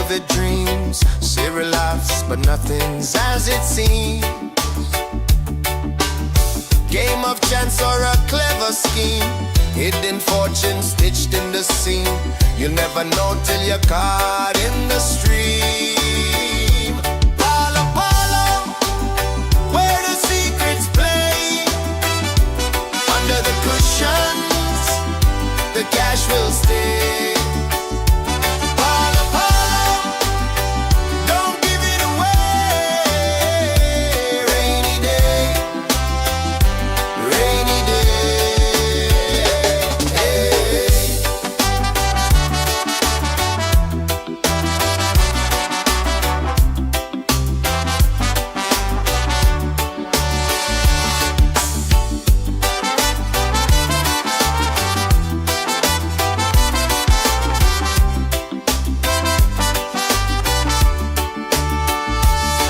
vivid dreams, serial laughs, but nothing's as it seems. Game of chance or a clever scheme, hidden fortune stitched in the seam. You'll never know till you're caught in the stream. Palo, palo, where the secrets play. Under the cushions, the cash will stay. Palo, palo, don't give it away. Rainy day, rainy day.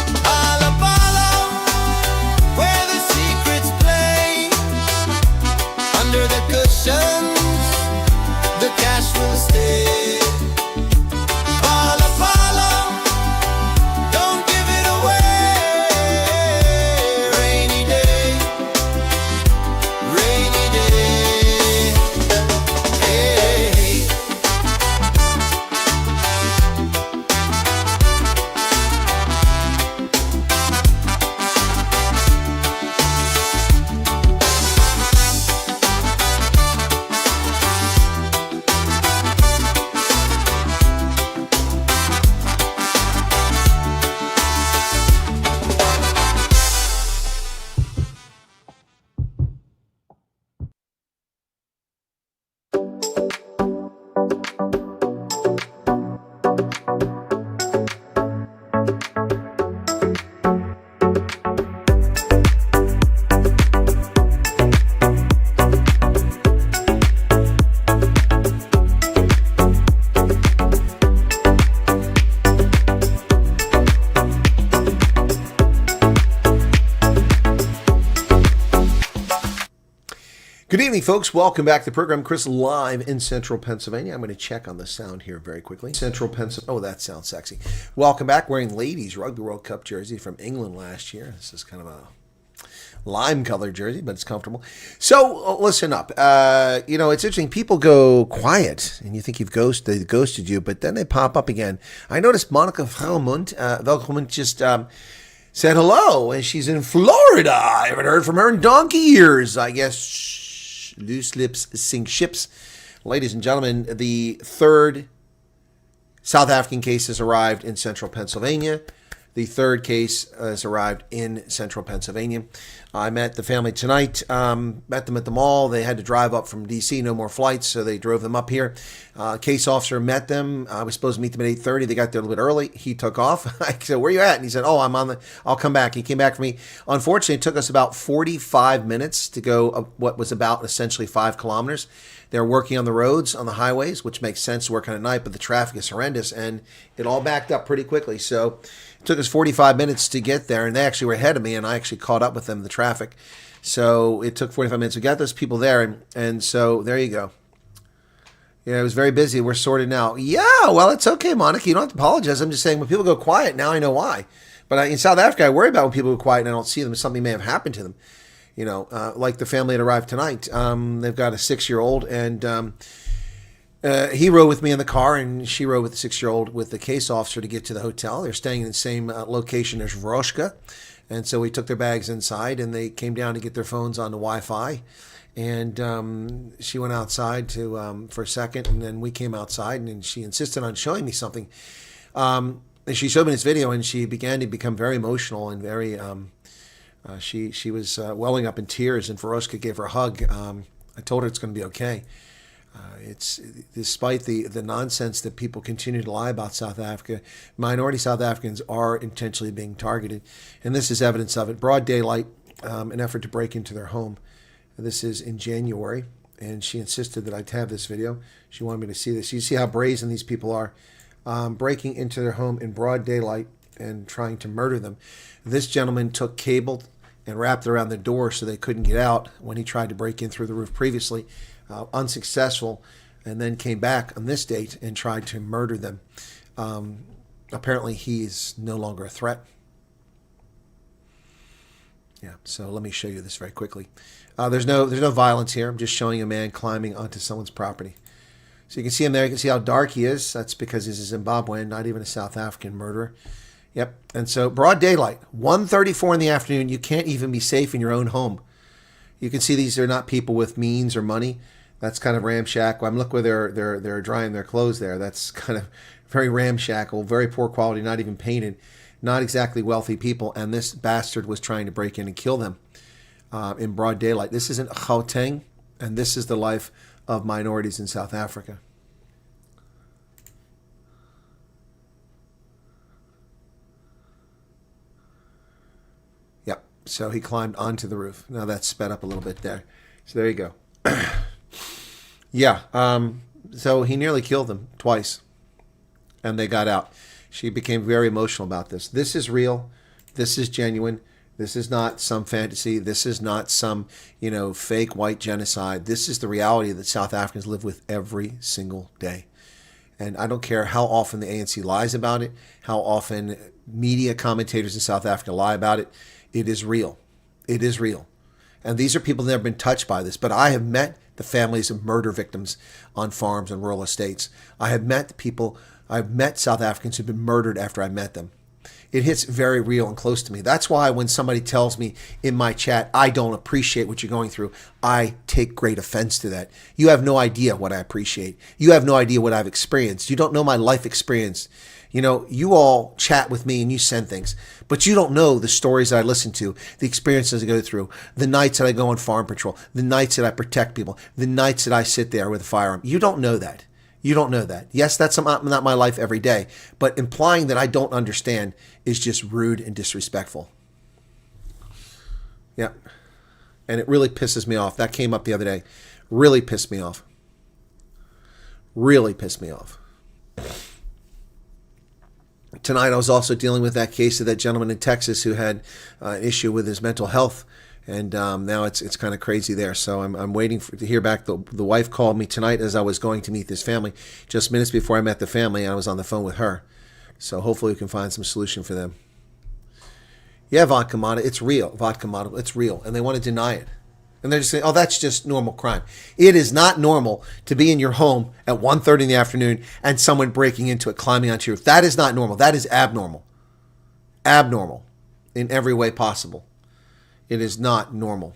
Palo, palo, where the secrets play. Under the cushions, the cash will stay. Palo, palo, don't give it away. Rainy day, rainy day. Hey. Good evening, folks. Welcome back to the program. Chris live in central Pennsylvania. I'm going to check on the sound here very quickly. Central Pennsylvania. Oh, that sounds sexy. Welcome back. Wearing ladies Rugby World Cup jersey from England last year. This is kind of a lime colored jersey, but it's comfortable. So listen up. It's interesting. People go quiet and you think they ghosted you, but then they pop up again. I noticed Monica Velkmund just said hello, and she's in Florida. I haven't heard from her in donkey years. I guess loose lips sink ships. Ladies and gentlemen, the third South African case has arrived in central Pennsylvania. The third case has arrived in central Pennsylvania. I met the family tonight, met them at the mall. They had to drive up from D.C., no more flights, so they drove them up here. Case officer met them. I was supposed to meet them at 8:30. They got there a little bit early. He took off. I said, where are you at? And he said, I'll come back. He came back for me. Unfortunately, it took us about 45 minutes to go what was about essentially 5 kilometers. They're working on the roads, on the highways, which makes sense working at night, but the traffic is horrendous, and it all backed up pretty quickly. So it took us 45 minutes to get there, and they actually were ahead of me, and I actually caught up with them in the traffic. So it took 45 minutes. We got those people there, and so there you go. Yeah, it was very busy. We're sorted now. Yeah, well, it's okay, Monica. You don't have to apologize. I'm just saying when people go quiet, now I know why. But in South Africa, I worry about when people go quiet and I don't see them. Something may have happened to them. Like the family that arrived tonight. They've got a 6-year-old, and he rode with me in the car, and she rode with the 6-year-old with the case officer to get to the hotel. They're staying in the same location as Vroshka, and so we took their bags inside, and they came down to get their phones on the Wi-Fi, and she went outside for a second, and then we came outside, and she insisted on showing me something. And she showed me this video, and she began to become very emotional and very. She was welling up in tears, and Veroshka gave her a hug. I told her it's going to be okay. It's despite the nonsense that people continue to lie about South Africa, minority South Africans are intentionally being targeted, and this is evidence of it. Broad daylight, an effort to break into their home. This is in January, and she insisted that I'd have this video. She wanted me to see this. You see how brazen these people are, breaking into their home in broad daylight and trying to murder them. This gentleman took cable and wrapped it around the door so they couldn't get out when he tried to break in through the roof previously. Unsuccessful, and then came back on this date and tried to murder them. Apparently he's no longer a threat. Yeah, so let me show you this very quickly. There's no violence here. I'm just showing a man climbing onto someone's property. So you can see him there. You can see how dark he is. That's because he's a Zimbabwean, not even a South African murderer. Yep. And so broad daylight, 1:34 in the afternoon. You can't even be safe in your own home. You can see these are not people with means or money. That's kind of ramshackle. I'm looking where they're drying their clothes there. That's kind of very ramshackle, very poor quality, not even painted. Not exactly wealthy people. And this bastard was trying to break in and kill them in broad daylight. This isn't Gauteng, and this is the life of minorities in South Africa. Yep. So he climbed onto the roof. Now that's sped up a little bit there. So there you go. Yeah. So he nearly killed them twice, and they got out. She became very emotional about this. This is real. This is genuine. This is not some fantasy. This is not some, fake white genocide. This is the reality that South Africans live with every single day. And I don't care how often the ANC lies about it, how often media commentators in South Africa lie about it. It is real. It is real. And these are people that have been touched by this. But I have met the families of murder victims on farms and rural estates. I've met South Africans who've been murdered after I met them. It hits very real and close to me. That's why when somebody tells me in my chat, I don't appreciate what you're going through, I take great offense to that. You have no idea what I appreciate. You have no idea what I've experienced. You don't know my life experience. You all chat with me and you send things, but you don't know the stories that I listen to, the experiences I go through, the nights that I go on farm patrol, the nights that I protect people, the nights that I sit there with a firearm. You don't know that. You don't know that. Yes, that's not my life every day, but implying that I don't understand is just rude and disrespectful. Yeah. And it really pisses me off. That came up the other day. Really pissed me off. Really pissed me off. Tonight I was also dealing with that case of that gentleman in Texas who had an issue with his mental health. And now it's kind of crazy there. So I'm waiting to hear back. The wife called me tonight as I was going to meet this family, just minutes before I met the family, and I was on the phone with her. So hopefully we can find some solution for them. Yeah, vodka mata, it's real. Vodka mata, it's real. And they want to deny it. And they're just saying, oh, that's just normal crime. It is not normal to be in your home at 1:30 in the afternoon and someone breaking into it, climbing onto your roof. That is not normal. That is abnormal. Abnormal in every way possible. It is not normal.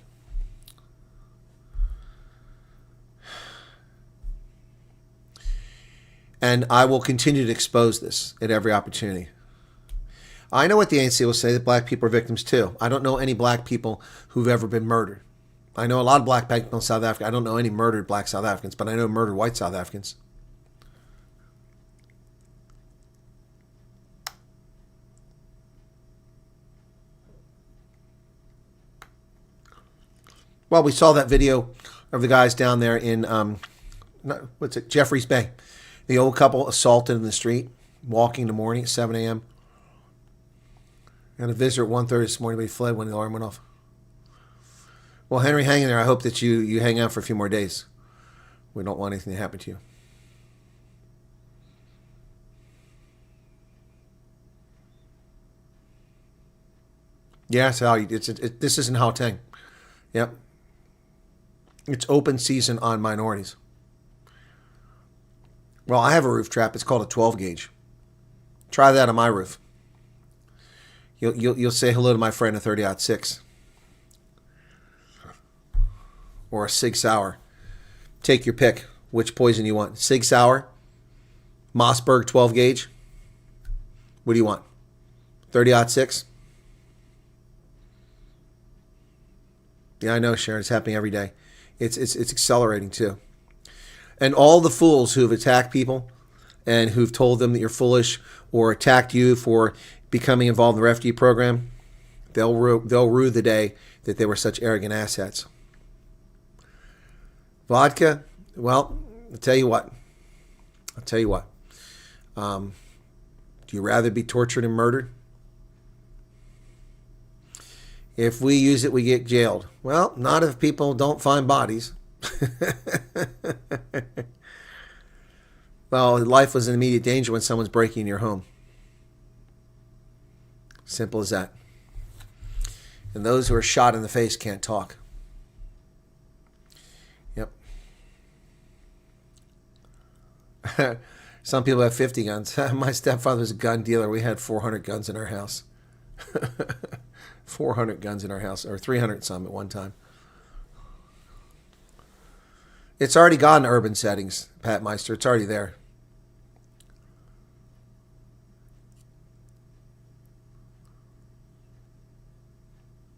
And I will continue to expose this at every opportunity. I know what the ANC will say, that black people are victims too. I don't know any black people who've ever been murdered. I know a lot of black people in South Africa. I don't know any murdered black South Africans, but I know murdered white South Africans. Well, we saw that video of the guys down there in, Jeffreys Bay. The old couple assaulted in the street, walking in the morning at 7 a.m. And a visitor at 1:30 this morning, but he fled when the alarm went off. Well, Henry, hang in there. I hope that you hang out for a few more days. We don't want anything to happen to you. Yeah, so this isn't Gauteng. Yep. It's open season on minorities. Well, I have a roof trap. It's called a 12 gauge. Try that on my roof. You'll say hello to my friend a 30-06 or a Sig Sauer. Take your pick. Which poison you want? Sig Sauer, Mossberg 12 gauge. What do you want? 30-06. Yeah, I know, Sharon. It's happening every day. It's accelerating too. And all the fools who've attacked people and who've told them that you're foolish or attacked you for becoming involved in the refugee program, they'll rue the day that they were such arrogant assets. Vodka, well, I'll tell you what. Do you rather be tortured and murdered? If we use it, we get jailed. Well, not if people don't find bodies. Well, life was in immediate danger when someone's breaking your home. Simple as that. And those who are shot in the face can't talk. Yep. Some people have 50 guns. My stepfather was a gun dealer. We had 400 guns in our house. 400 guns in our house, or 300 some at one time. It's already gone to urban settings, Pat Meister. It's already there.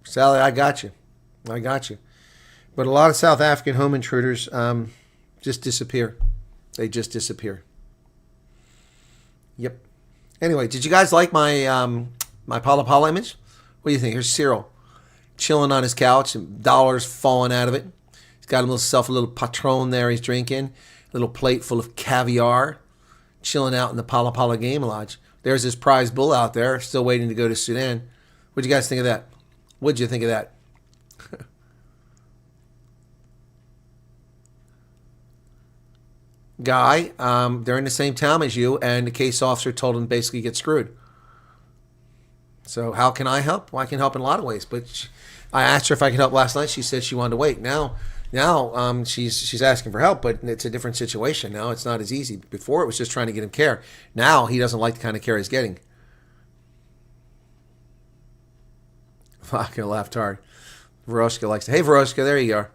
Sally, I got you. I got you. But a lot of South African home intruders just disappear. They just disappear. Yep. Anyway, did you guys like my my Pala Pala image? What do you think? Here's Cyril chilling on his couch and dollars falling out of it. He's got himself a little Patron there he's drinking. A little plate full of caviar. Chilling out in the Pala Pala Game Lodge. There's his prize bull out there, still waiting to go to Sudan. What'd you guys think of that? What'd you think of that? Guy, they're in the same town as you, and the case officer told him basically get screwed. So how can I help? Well, I can help in a lot of ways. But I asked her if I could help last night. She said she wanted to wait. Now she's asking for help, but it's a different situation. Now it's not as easy. Before it was just trying to get him care. Now he doesn't like the kind of care he's getting. Fucking laughed hard. Veroshka likes to. Hey, Veroshka, there you are.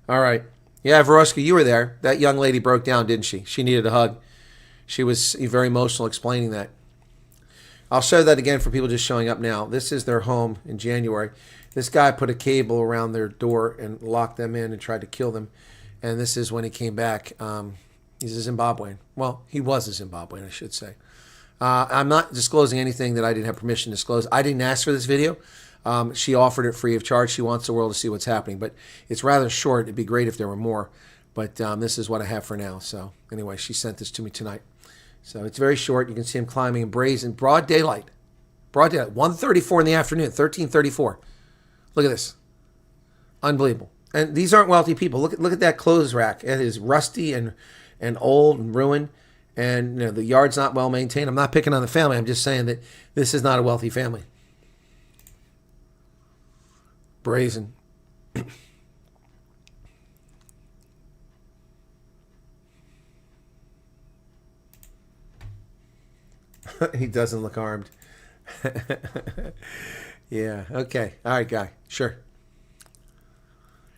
All right. Yeah, Veroshka, you were there. That young lady broke down, didn't she? She needed a hug. She was very emotional explaining that. I'll show that again for people just showing up now. This is their home in January. This guy put a cable around their door and locked them in and tried to kill them. And this is when he came back. He's a Zimbabwean. Well, he was a Zimbabwean, I should say. I'm not disclosing anything that I didn't have permission to disclose. I didn't ask for this video. She offered it free of charge. She wants the world to see what's happening. But it's rather short. It'd be great if there were more. But this is what I have for now. So anyway, she sent this to me tonight. So it's very short. You can see him climbing in brazen, broad daylight. Broad daylight. 1:34 in the afternoon. 13:34. Look at this. Unbelievable. And these aren't wealthy people. Look at that clothes rack. It is rusty and old and ruined. And the yard's not well maintained. I'm not picking on the family. I'm just saying that this is not a wealthy family. Brazen. He doesn't look armed. Yeah, okay. All right, guy. Sure.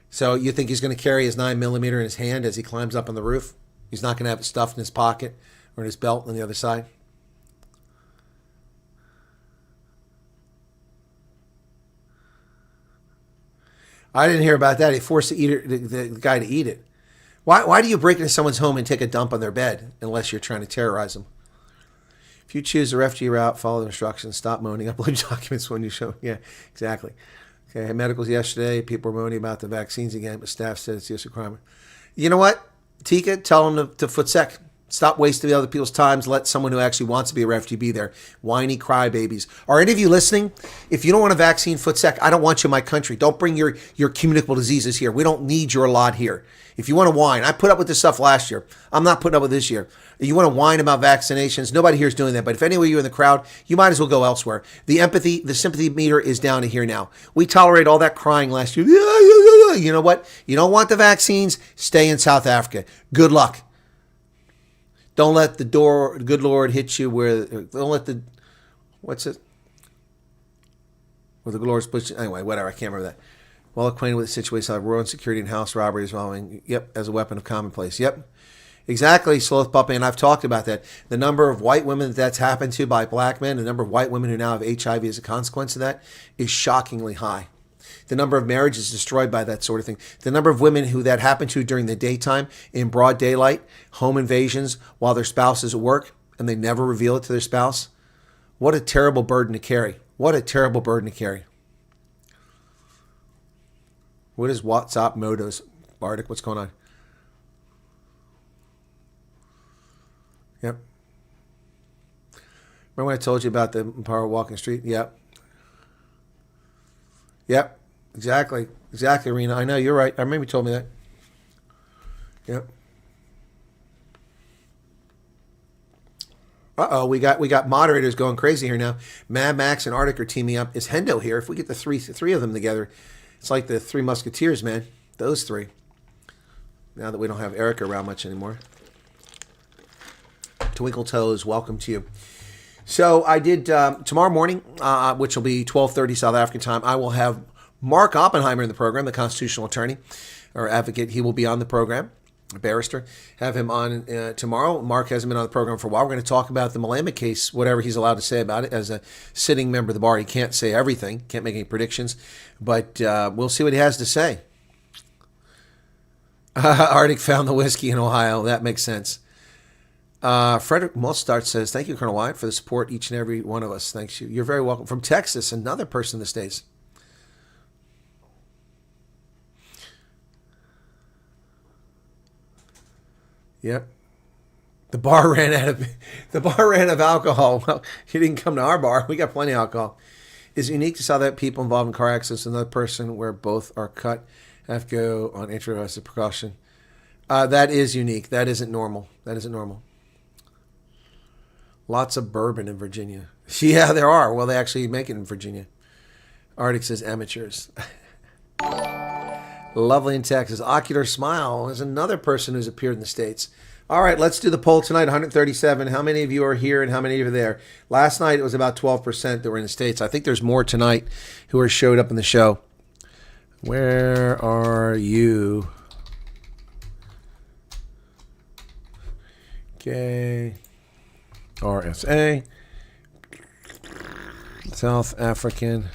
So you think he's going to carry his 9mm in his hand as he climbs up on the roof? He's not going to have it stuffed in his pocket or in his belt on the other side? I didn't hear about that. He forced the guy to eat it. Why do you break into someone's home and take a dump on their bed unless you're trying to terrorize them? If you choose the refugee route, follow the instructions, stop moaning, upload documents when you show. Yeah, exactly. Okay, I had medicals yesterday. People were moaning about the vaccines again, but staff said it's just a crime. You know what? Tika, tell them to footsec. Stop wasting other people's times. Let someone who actually wants to be a refugee be there. Whiny crybabies. Are any of you listening? If you don't want a vaccine, footsec, I don't want you in my country. Don't bring your communicable diseases here. We don't need your lot here. If you want to whine, I put up with this stuff last year. I'm not putting up with this year. You want to whine about vaccinations? Nobody here is doing that. But if any of you are in the crowd, you might as well go elsewhere. The empathy, the sympathy meter is down to here now. We tolerated all that crying last year. You know what? You don't want the vaccines? Stay in South Africa. Good luck. Don't let the good Lord hit you where, don't let the, what's it? Where the Lord's push. Anyway, whatever. I can't remember that. Well acquainted with the situation of rural insecurity and house robberies involving, as a weapon of commonplace. Yep. Exactly, Sloth Puppy, and I've talked about that. The number of white women that's happened to by black men, the number of white women who now have HIV as a consequence of that is shockingly high. The number of marriages destroyed by that sort of thing. The number of women who that happened to during the daytime, in broad daylight, home invasions while their spouse is at work, and they never reveal it to their spouse. What a terrible burden to carry. What a terrible burden to carry. What is WhatsApp Motos? Bardic, what's going on? Yep. Remember when I told you about the Power Walking Street? Yep. Yep. Exactly. Exactly, Rena. I know, you're right. I remember you told me that. Yep. Uh-oh, we got moderators going crazy here now. Mad Max and Arctic are teaming up. Is Hendo here? If we get the three of them together, it's like the Three Musketeers, man. Those three. Now that we don't have Erica around much anymore. Twinkle Toes, welcome to you. So I did tomorrow morning, which will be 12:30 South African time. I will have Mark Oppenheimer in the program, the constitutional attorney or advocate. He will be on the program. A barrister. Have him on tomorrow. Mark hasn't been on the program for a while. We're going to talk about the Malema case, whatever he's allowed to say about it. As a sitting member of the bar, he can't say everything, can't make any predictions, but we'll see what he has to say. Arctic found the whiskey in Ohio. That makes sense. Frederick Mostart says, thank you, Colonel Wyatt, for the support, each and every one of us. Thanks you. You're very welcome. From Texas, another person in the States. Yep. The bar ran out of alcohol. Well, he didn't come to our bar. We got plenty of alcohol. It's unique to saw that people involved in car accidents, another person where both are cut have to go on intro as a precaution. That is unique. That isn't normal. That isn't normal. Lots of bourbon in Virginia. Yeah, there are. Well, they actually make it in Virginia. Arctic says amateurs. Lovely in Texas. Ocular Smile is another person who's appeared in the States. All right, let's do the poll tonight. 137. How many of you are here and how many of you are there? Last night it was about 12% that were in the States. I think there's more tonight who are showed up in the show. Where are you? Okay. RSA. South African.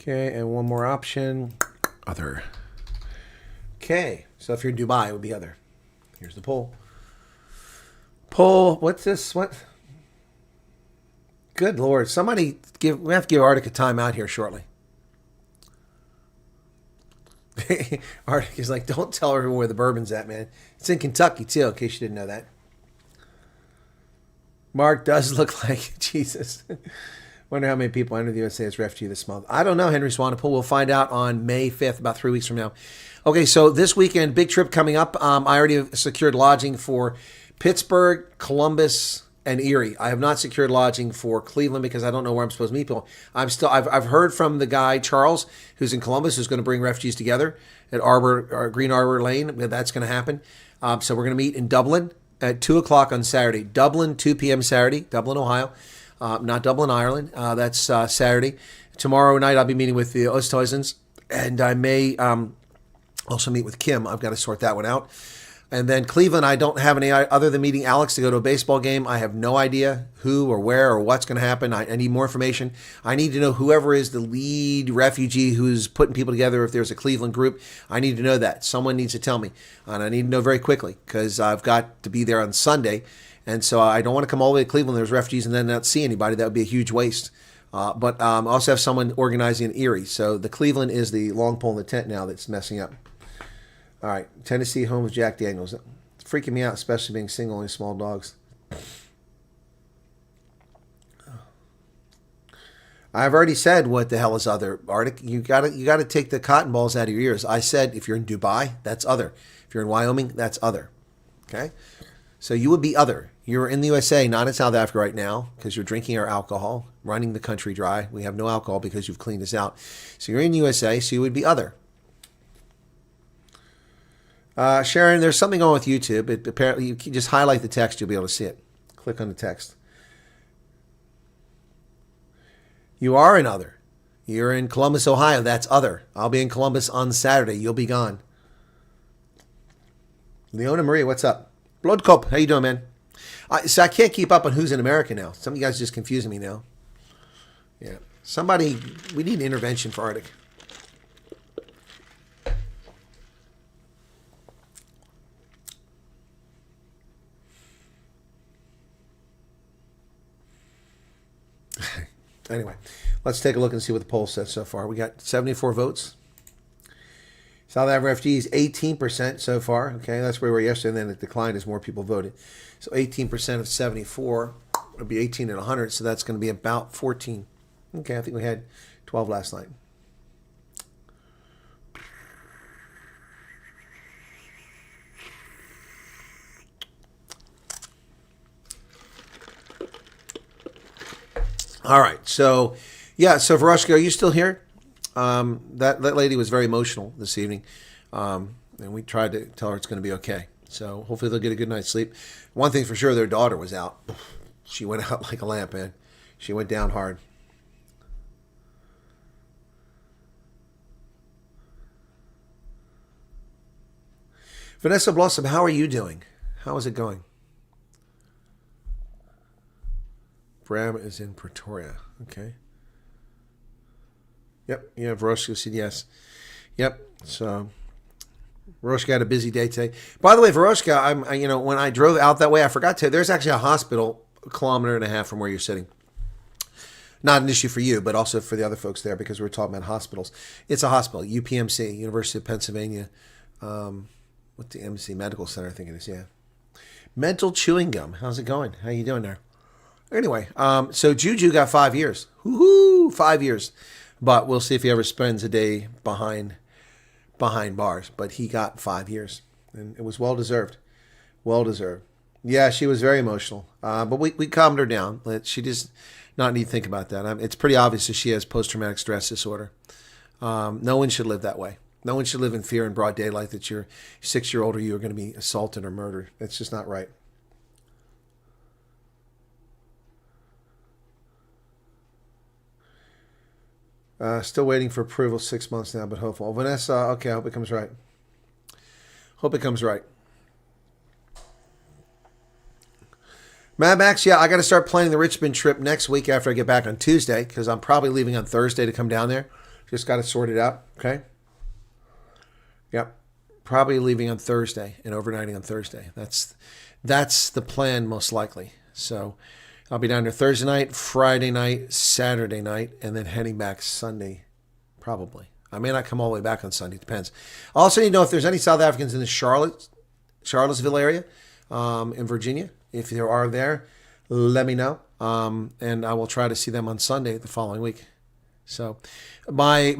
Okay, and one more option, other. Okay, so if you're in Dubai, it would be other. Here's the poll. Poll, what's this? What? Good Lord, somebody we have to give Arctic a time out here shortly. Arctic is like, don't tell everyone where the bourbon's at, man. It's in Kentucky, too, in case you didn't know that. Mark does look like Jesus. Wonder how many people enter the USA as refugee this month. I don't know, Henry Swanepoel. We'll find out on May 5th, about 3 weeks from now. Okay, so this weekend, big trip coming up. I already have secured lodging for Pittsburgh, Columbus, and Erie. I have not secured lodging for Cleveland because I don't know where I'm supposed to meet people. I've heard from the guy, Charles, who's in Columbus, who's going to bring refugees together at Green Arbor Lane. That's going to happen. So we're going to meet in Dublin at 2 o'clock on Saturday. Dublin, 2 p.m. Saturday, Dublin, Ohio. Not Dublin, Ireland. That's Saturday. Tomorrow night I'll be meeting with the Oosthuizens, and I may also meet with Kim. I've got to sort that one out. And then Cleveland, I don't have any other than meeting Alex to go to a baseball game. I have no idea who or where or what's going to happen. I need more information. I need to know whoever is the lead refugee who's putting people together. If there's a Cleveland group, I need to know that. Someone needs to tell me. And I need to know very quickly because I've got to be there on Sunday. And so I don't want to come all the way to Cleveland. There's refugees and then not see anybody. That would be a huge waste. But I also have someone organizing in Erie. So the Cleveland is the long pole in the tent now that's messing up. All right. Tennessee home with Jack Daniels. It's freaking me out, especially being single and small dogs. I've already said what the hell is other, Arctic. You gotta take the cotton balls out of your ears. I said if you're in Dubai, that's other. If you're in Wyoming, that's other. Okay? So you would be other. You're in the USA, not in South Africa right now, because you're drinking our alcohol, running the country dry. We have no alcohol because you've cleaned us out. So you're in the USA, so you would be other. Sharon, there's something on with YouTube. Apparently, you can just highlight the text, you'll be able to see it. Click on the text. You are in other. You're in Columbus, Ohio. That's other. I'll be in Columbus on Saturday. You'll be gone. Leona Marie, what's up? Bloodkop, how you doing, man? So I can't keep up on who's in America now. Some of you guys are just confusing me now. Yeah. Somebody, we need an intervention for Arctic. Anyway, let's take a look and see what the poll says so far. We got 74 votes. South African refugees, 18% so far. Okay, that's where we were yesterday, and then it declined as more people voted. So 18% of 74 would be 18 and 100, so that's going to be about 14. Okay, I think we had 12 last night. All right. So, yeah. So, Veroshka, are you still here? That lady was very emotional this evening. And we tried to tell her it's going to be okay. So, hopefully they'll get a good night's sleep. One thing for sure, their daughter was out. She went out like a lamp, man. She went down hard. Vanessa Blossom, how are you doing? How is it going? Bram is in Pretoria. Okay. Yep. Yeah, Veroshka said yes. Yep. So Veroshka had a busy day today. By the way, Veroshka, when I drove out that way, I forgot to. There's actually a hospital 1.5 kilometers from where you're sitting. Not an issue for you, but also for the other folks there because we're talking about hospitals. It's a hospital, UPMC, University of Pennsylvania. What's the MC Medical Center? I think it is. Yeah. Mental chewing gum. How's it going? How you doing there? Anyway, so Juju got 5 years. Woohoo! 5 years. But we'll see if he ever spends a day behind bars. But he got 5 years, and it was well deserved. Well deserved. Yeah, she was very emotional, but we calmed her down. She does not need to think about that. It's pretty obvious that she has post-traumatic stress disorder. No one should live that way. No one should live in fear in broad daylight that your 6-year-old or you are going to be assaulted or murdered. That's just not right. Still waiting for approval, 6 months now, but hopeful. Oh, Vanessa, okay, I hope it comes right. Hope it comes right. Mad Max, yeah, I got to start planning the Richmond trip next week after I get back on Tuesday because I'm probably leaving on Thursday to come down there. Just got to sort it out, okay? Yep. Probably leaving on Thursday and overnighting on Thursday. That's the plan most likely. So I'll be down there Thursday night, Friday night, Saturday night, and then heading back Sunday, probably. I may not come all the way back on Sunday. Depends. I also need to know if there's any South Africans in the Charlottesville area in Virginia. If there are there, let me know. And I will try to see them on Sunday the following week. So my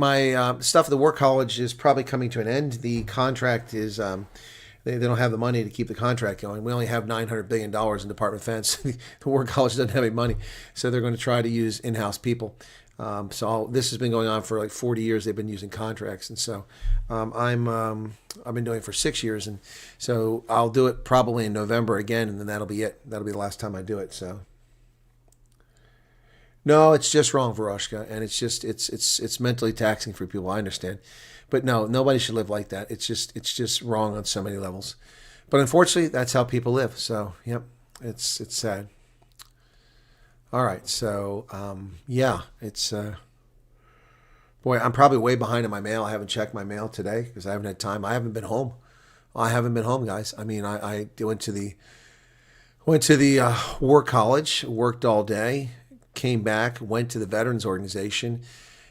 stuff at the work college is probably coming to an end. The contract is they don't have the money to keep the contract going. We only have $900 billion in Department of Defense. The work college doesn't have any money, so they're going to try to use in-house people. So this has been going on for like 40 years. They've been using contracts, and so I've been doing it for 6 years, and so I'll do it probably in November again, and then that'll be it. That'll be the last time I do it. So. No, it's just wrong, Veroshka, and it's mentally taxing for people. I understand, but no, nobody should live like that. It's just wrong on so many levels. But unfortunately, that's how people live. So, yep, it's sad. All right, so yeah, it's boy, I'm probably way behind in my mail. I haven't checked my mail today because I haven't had time. I haven't been home. Guys. I mean, I went to the work college, worked all day. Came back, went to the Veterans Organization.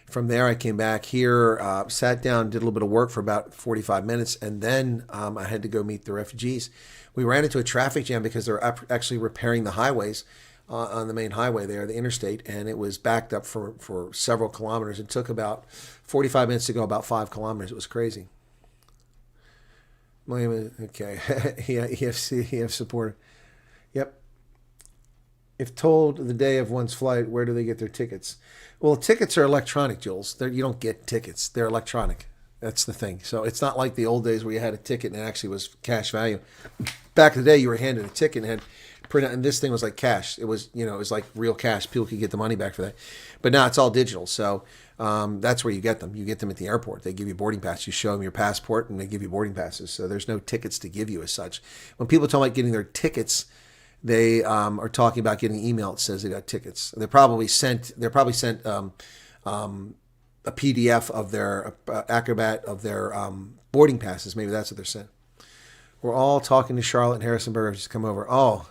From there, I came back here, sat down, did a little bit of work for about 45 minutes, and then I had to go meet the refugees. We ran into a traffic jam because they're actually repairing the highways on the main highway there, the interstate, and it was backed up for several kilometers. It took about 45 minutes to go about 5 kilometers. It was crazy. Okay, EF supporter. Yep. If told the day of one's flight, where do they get their tickets? Well, tickets are electronic, Jules. You don't get tickets. They're electronic. That's the thing. So it's not like the old days where you had a ticket and it actually was cash value. Back in the day, you were handed a ticket and had print out, and this thing was like cash. It was, it was like real cash. People could get the money back for that. But now it's all digital. So that's where you get them. You get them at the airport. They give you boarding pass. You show them your passport and they give you boarding passes. So there's no tickets to give you as such. When people talk about getting their tickets, they are talking about getting an email that says they got tickets. They're probably sent a PDF of their Acrobat of their boarding passes. Maybe that's what they're sent. We're all talking to Charlotte and Harrisonburg. Just come over. Oh,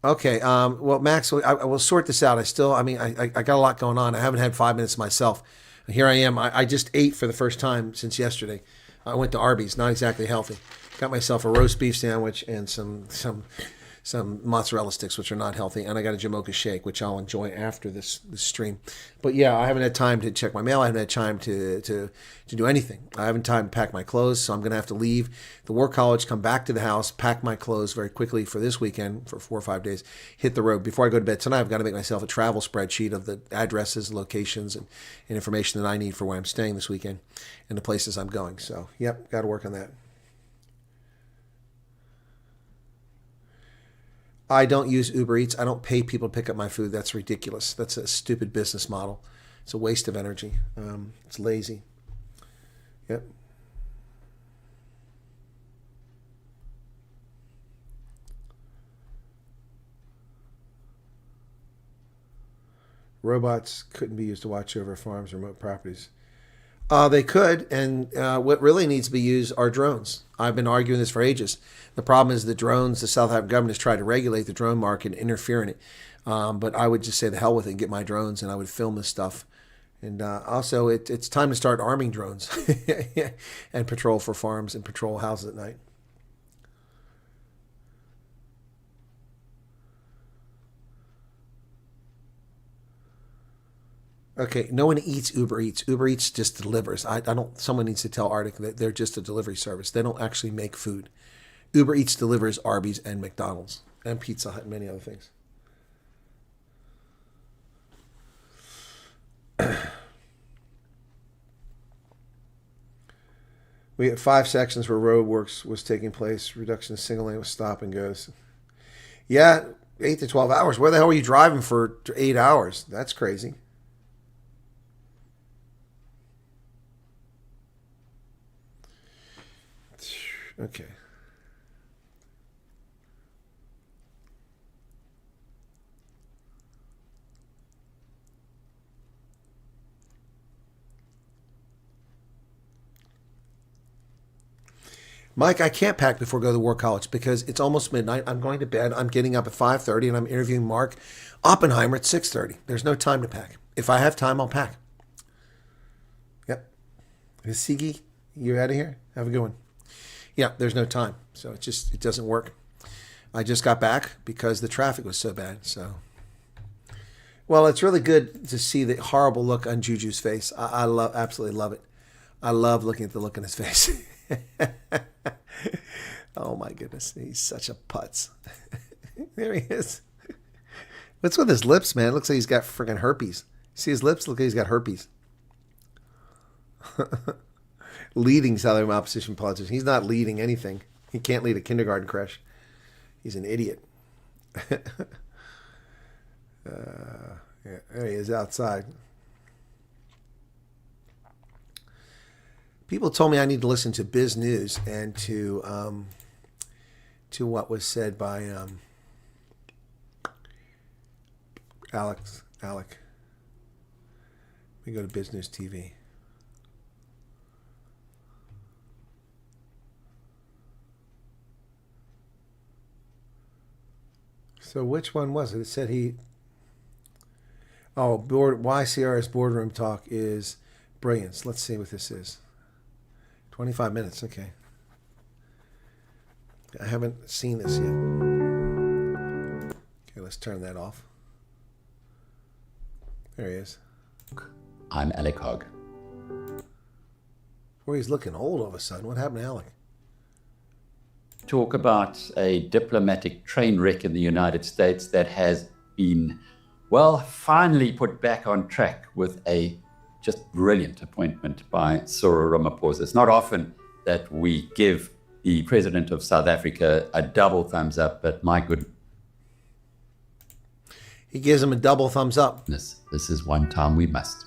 okay. Well, Max, I will sort this out. I got a lot going on. I haven't had 5 minutes myself. And here I am. I just ate for the first time since yesterday. I went to Arby's. Not exactly healthy. Got myself a roast beef sandwich and some some mozzarella sticks, which are not healthy, and I got a Jamocha shake, which I'll enjoy after this stream. But yeah, I haven't had time to check my mail. I haven't had time to do anything. I haven't time to pack my clothes, so I'm going to have to leave the work college, come back to the house, pack my clothes very quickly for this weekend for 4 or 5 days, hit the road. Before I go to bed tonight, I've got to make myself a travel spreadsheet of the addresses, locations, and information that I need for where I'm staying this weekend and the places I'm going. So, yep, got to work on that. I don't use Uber Eats. I don't pay people to pick up my food. That's ridiculous. That's a stupid business model. It's a waste of energy. It's lazy. Yep. Robots couldn't be used to watch over farms or remote properties. They could, and what really needs to be used are drones. I've been arguing this for ages. The problem is the drones, the South African government has tried to regulate the drone market and interfere in it. But I would just say the hell with it and get my drones, and I would film this stuff. And also, it's time to start arming drones and patrol for farms and patrol houses at night. Okay, no one eats Uber Eats. Uber Eats just delivers. I don't. Someone needs to tell Arctic that they're just a delivery service. They don't actually make food. Uber Eats delivers Arby's and McDonald's and Pizza Hut and many other things. We had 5 sections where road works was taking place. Reduction of single lane with stop and goes. Yeah, 8 to 12 hours. Where the hell were you driving for 8 hours? That's crazy. Okay. Mike, I can't pack before I go to war college because it's almost midnight. I'm going to bed. I'm getting up at 5:30 and I'm interviewing Mark Oppenheimer at 6:30. There's no time to pack. If I have time, I'll pack. Yep. Sigi, you out of here? Have a good one. Yeah, there's no time. So it doesn't work. I just got back because the traffic was so bad. So, well, it's really good to see the horrible look on Juju's face. I absolutely love it. I love looking at the look on his face. Oh my goodness, he's such a putz. There he is. What's with his lips, man? It looks like he's got freaking herpes. See his lips? Look like he's got herpes. Leading Southern opposition politician. He's not leading anything. He can't lead a kindergarten crash. He's an idiot. Yeah, there he is outside. People told me I need to listen to Biz News and to what was said by Alec. Let me go to Biz News TV. So which one was it? It said YCR's boardroom talk is brilliance. Let's see what this is. 25 minutes, okay. I haven't seen this yet. Okay, let's turn that off. There he is. I'm Alec Hogg. Boy, he's looking old all of a sudden. What happened to Alec? Talk about a diplomatic train wreck in the United States that has been, well, finally put back on track with a just brilliant appointment by Cyril Ramaphosa. It's not often that we give the president of South Africa a double thumbs up, but my goodness. He gives him a double thumbs up. This is one time we must.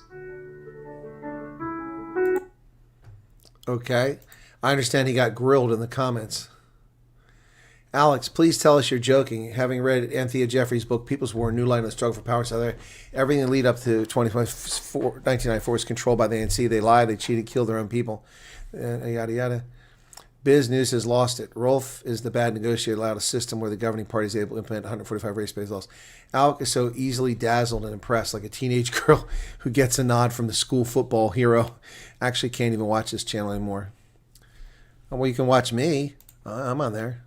Okay. I understand he got grilled in the comments. Alex, please tell us you're joking. Having read Anthea Jeffrey's book, People's War, New Light on the Struggle for Power in South Africa, everything that lead up to 1994 is controlled by the ANC. They lied, they cheated, killed their own people, yada, yada. Biz News has lost it. Rolf is the bad negotiator, allowed a system where the governing party is able to implement 145 race-based laws. Alec is so easily dazzled and impressed, like a teenage girl who gets a nod from the school football hero. Actually can't even watch this channel anymore. Well, you can watch me. I'm on there.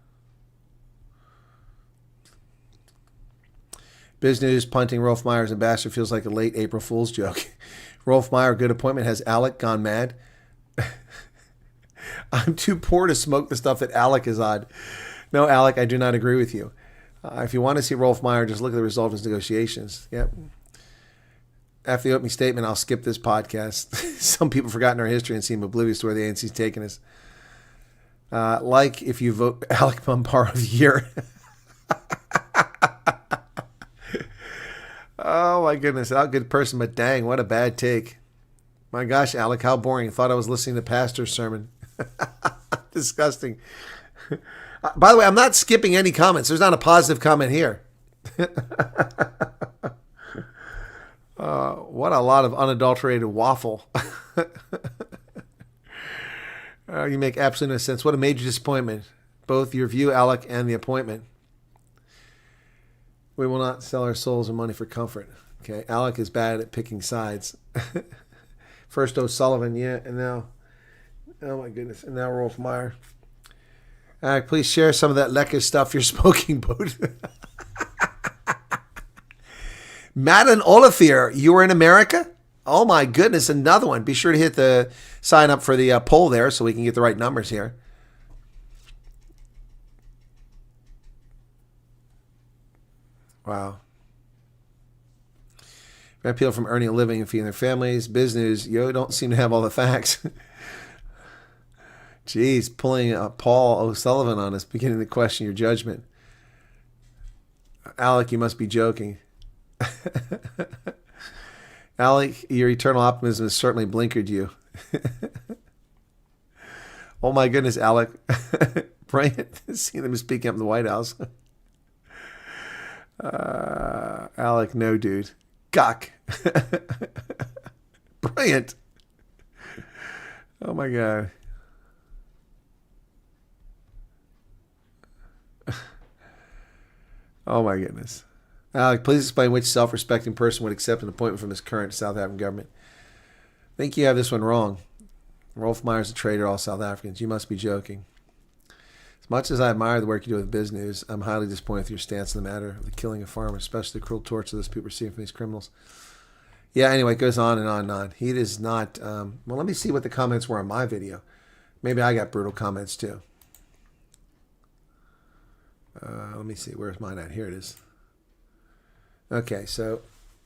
Biz News, punting Rolf Meyer's ambassador feels like a late April Fool's joke. Rolf Meyer, good appointment. Has Alec gone mad? I'm too poor to smoke the stuff that Alec is on. No, Alec, I do not agree with you. If you want to see Rolf Meyer, just look at the result of his negotiations. Yep. After the opening statement, I'll skip this podcast. Some people forgotten our history and seem oblivious to where the ANC's taken us. Like if you vote Alec Bompar of the year. Oh my goodness, not a good person, but dang, what a bad take. My gosh, Alec, how boring. Thought I was listening to pastor's sermon. Disgusting. By the way, I'm not skipping any comments. There's not a positive comment here. What a lot of unadulterated waffle. You make absolutely no sense. What a major disappointment. Both your view, Alec, and the appointment. We will not sell our souls and money for comfort. Okay, Alec is bad at picking sides. First O'Sullivan, yeah, and now, oh my goodness, and now Rolf Meyer. Alec, please share some of that lekker stuff you're smoking, boat. Madeline Olivier, you were in America? Oh my goodness, another one. Be sure to hit the sign up for the poll there so we can get the right numbers here. Wow. Appeal from earning a living and feeding their families. Business, you don't seem to have all the facts. Jeez, pulling Paul O'Sullivan on us, beginning to question your judgment. Alec, you must be joking. Alec, your eternal optimism has certainly blinkered you. Oh my goodness, Alec. Brilliant. Seeing them speaking up in the White House. Alec, no, dude. Gawk. Brilliant. Oh my God. Oh my goodness. Alec, please explain which self-respecting person would accept an appointment from this current South African government. I think you have this one wrong. Rolf Meyer's a traitor, all South Africans. You must be joking. As much as I admire the work you do with Biz News, I'm highly disappointed with your stance on the matter of the killing of farmers, especially the cruel torture those people receiving from these criminals. Yeah, anyway, it goes on and on and on. He does not... well, let me see what the comments were on my video. Maybe I got brutal comments too. Let me see. Where's mine at? Here it is. Okay, so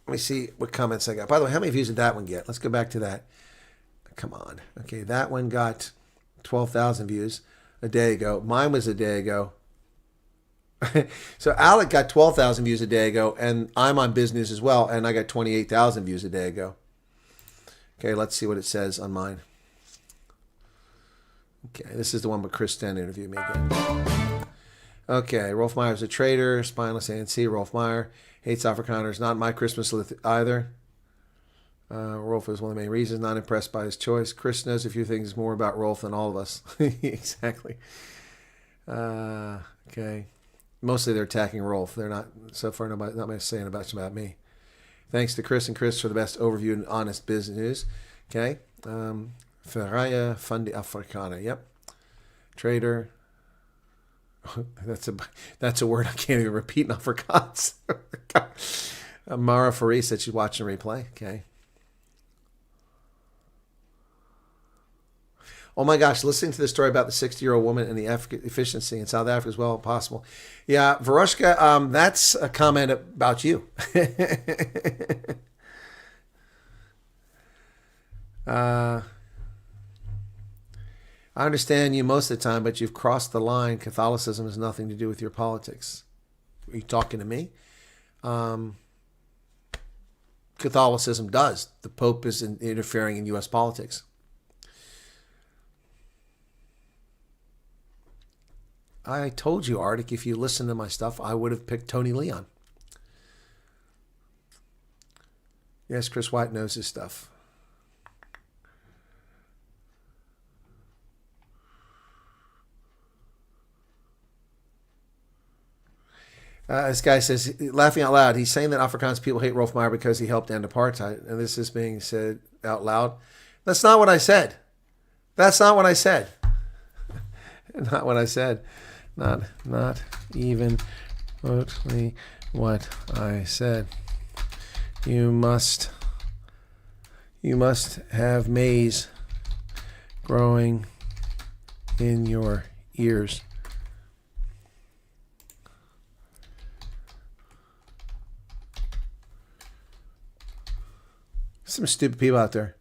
let me see what comments I got. By the way, how many views did that one get? Let's go back to that. Come on. Okay, that one got 12,000 views a day ago. Mine was a day ago. So Alec got 12,000 views a day ago, and I'm on business as well, and I got 28,000 views a day ago. Okay, let's see what it says on mine. Okay, this is the one with Chris Sten interviewed me again. Okay, Rolf Meyer's a traitor, spineless ANC. Rolf Meyer hates Afrikaners. Not my Christmas list either. Rolf is one of the main reasons. Not impressed by his choice. Chris knows a few things more about Rolf than all of us. Exactly. Okay. Mostly they're attacking Rolf. They're not, so far, not much saying about me. Thanks to Chris and Chris for the best overview and honest business news. Okay. Ferraya Fundi Afrikaner. Yep. Trader. That's a word I can't even repeat in Afrikaans. Mara Faris said she's watching a replay. Okay. Oh my gosh, listening to the story about the 60-year-old woman and the efficiency in South Africa as well possible. Yeah, Varoshka, that's a comment about you. I understand you most of the time, but you've crossed the line. Catholicism has nothing to do with your politics. Are you talking to me? Catholicism does. The Pope is interfering in U.S. politics. I told you, Arctic, if you listened to my stuff, I would have picked Tony Leon. Yes, Chris Wyatt knows his stuff. This guy says, laughing out loud, he's saying that Afrikaans people hate Rolf Meyer because he helped end apartheid. And this is being said out loud. That's not what I said. That's not what I said. Not what I said. Not even remotely what I said. You must have maize growing in your ears. Some stupid people out there.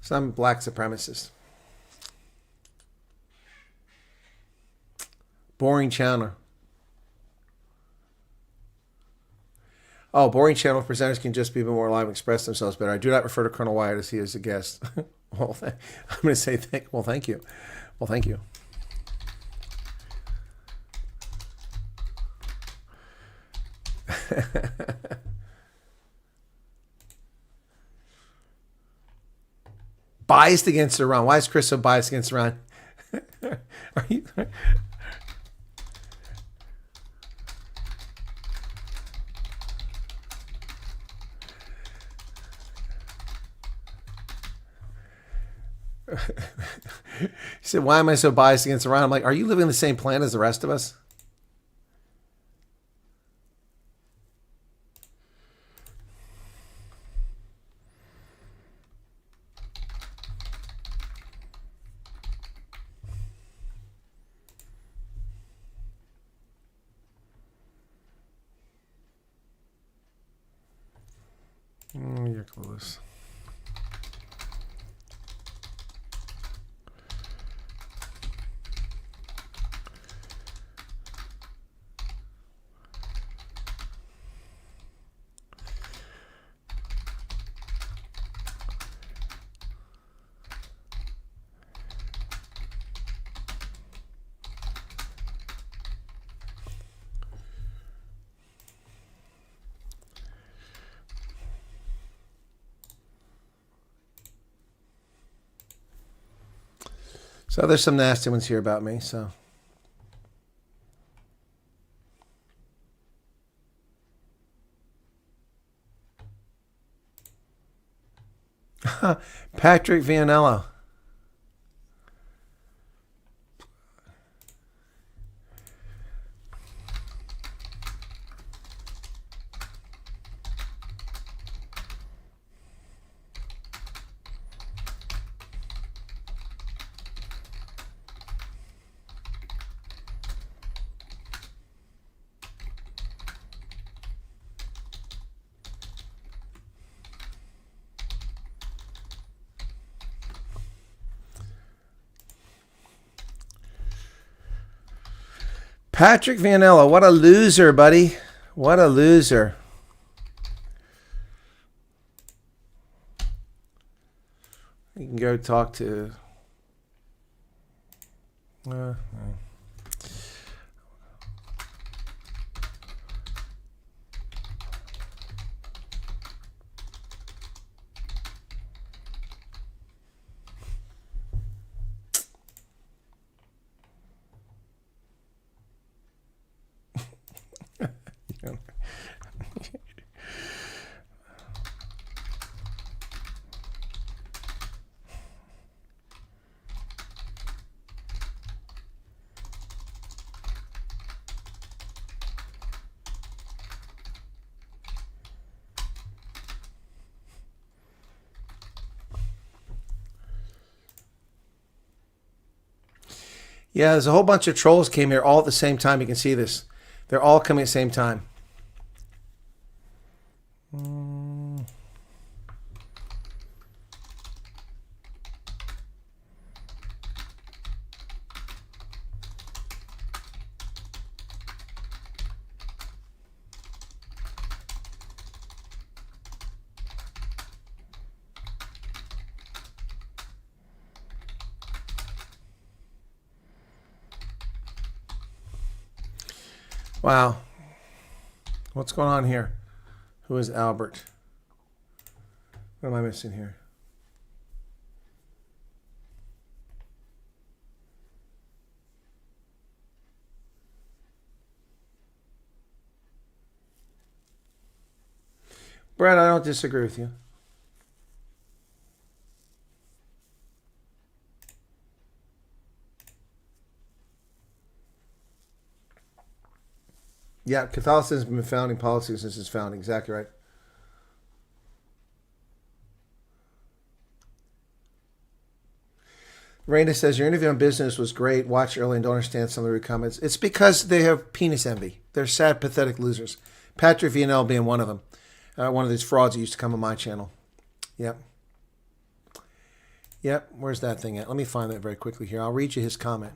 Some black supremacists. Boring channel. Oh, boring channel presenters can just be more alive and express themselves better. I do not refer to Colonel Wyatt as he is a guest. Well, I'm going to say thank you. Well, thank you. Biased against Iran. Why is Chris so biased against Iran? Are you? He said, why am I so biased against Iran? I'm like, are you living on the same planet as the rest of us? You're close. So there's some nasty ones here about me, so. Patrick Vianello. Patrick Vianello, what a loser, buddy. What a loser. You can go talk to... Yeah, there's a whole bunch of trolls came here all at the same time. You can see this. They're all coming at the same time. Wow. What's going on here? Who is Albert? What am I missing here? Brad, I don't disagree with you. Yeah, Catholicism has been founding policy since its founding. Exactly right. Raina says, your interview on business was great. Watch early and don't understand some of the rude comments. It's because they have penis envy. They're sad, pathetic losers. Patrick Vianel being one of them. One of these frauds that used to come on my channel. Yep. Yep. Where's that thing at? Let me find that very quickly here. I'll read you his comment.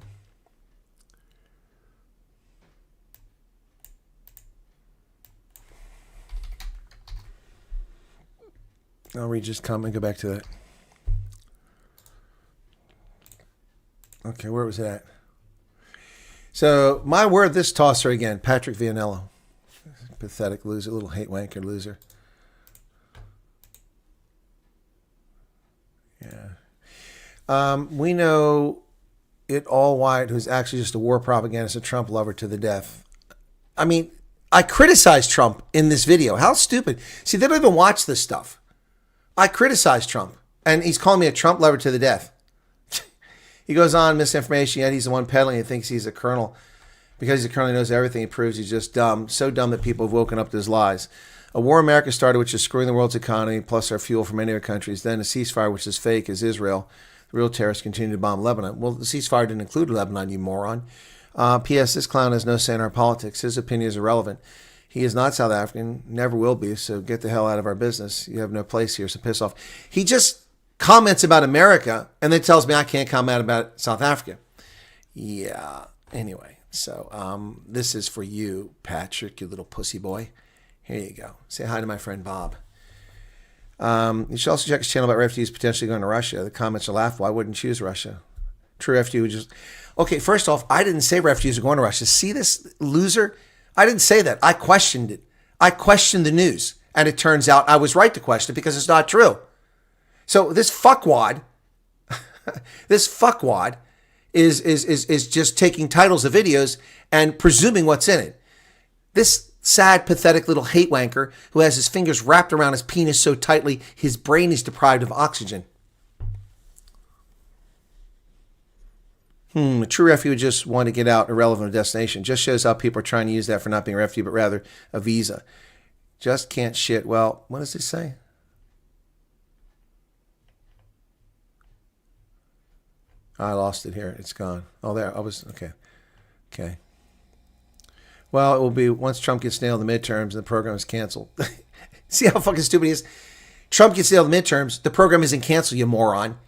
I'll read his comment and go back to that. Okay, where was it at? So, my word, this tosser again, Patrick Vianello. Pathetic loser, little hate wanker loser. Yeah. We know it all Wyatt, who's actually just a war propagandist, a Trump lover to the death. I mean, I criticized Trump in this video. How stupid. See, they don't even watch this stuff. I criticized Trump, and he's calling me a Trump lover to the death. He goes on, misinformation, yet he's the one peddling. He thinks he's a colonel. Because he's a colonel, he knows everything. He proves he's just dumb. So dumb that people have woken up to his lies. A war America started, which is screwing the world's economy, plus our fuel from many other countries. Then a ceasefire, which is fake, as Israel. The real terrorists continue to bomb Lebanon. Well, the ceasefire didn't include Lebanon, you moron. P.S. This clown has no say in our politics. His opinion is irrelevant. He is not South African, never will be, so get the hell out of our business. You have no place here, so piss off. He just comments about America and then tells me I can't comment about South Africa. Yeah, anyway, so this is for you, Patrick, you little pussy boy. Here you go. Say hi to my friend Bob. You should also check his channel about refugees potentially going to Russia. The comments are laughable. I wouldn't choose Russia. True refugee would just... Okay, first off, I didn't say refugees are going to Russia. See this loser? I didn't say that. I questioned it. I questioned the news. And it turns out I was right to question it because it's not true. So this fuckwad, is just taking titles of videos and presuming what's in it. This sad, pathetic little hate wanker who has his fingers wrapped around his penis so tightly his brain is deprived of oxygen. A true refugee would just want to get out, irrelevant destination. Just shows how people are trying to use that for not being a refugee, but rather a visa. Just can't shit. Well, what does it say? I lost it here. It's gone. Oh, there. I was, okay. Okay. Well, it will be once Trump gets nailed in the midterms, the program is canceled. See how fucking stupid he is? Trump gets nailed in the midterms, the program isn't canceled, you moron.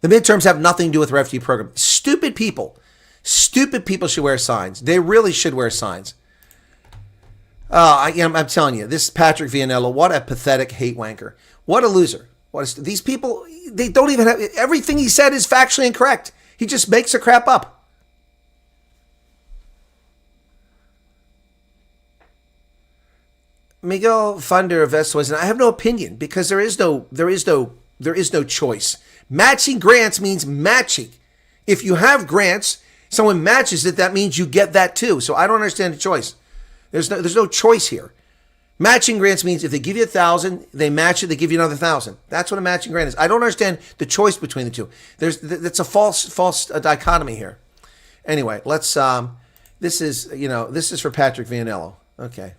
The midterms have nothing to do with the refugee program. Stupid people should wear signs. They really should wear signs. I'm telling you, this Patrick Vianello, what a pathetic hate wanker. What a loser. These people, they don't even have, everything he said is factually incorrect. He just makes the crap up. Miguel Funder of Vestas, and I have no opinion because there is no choice. Matching grants means matching. If you have grants, someone matches it, that means you get that too. So I don't understand the choice. There's no choice here. Matching grants means if they give you 1,000, they match it, they give you another 1,000. That's what a matching grant is. I don't understand the choice between the two. That's a false dichotomy here. Anyway, let's this is for Patrick Vianello. Okay.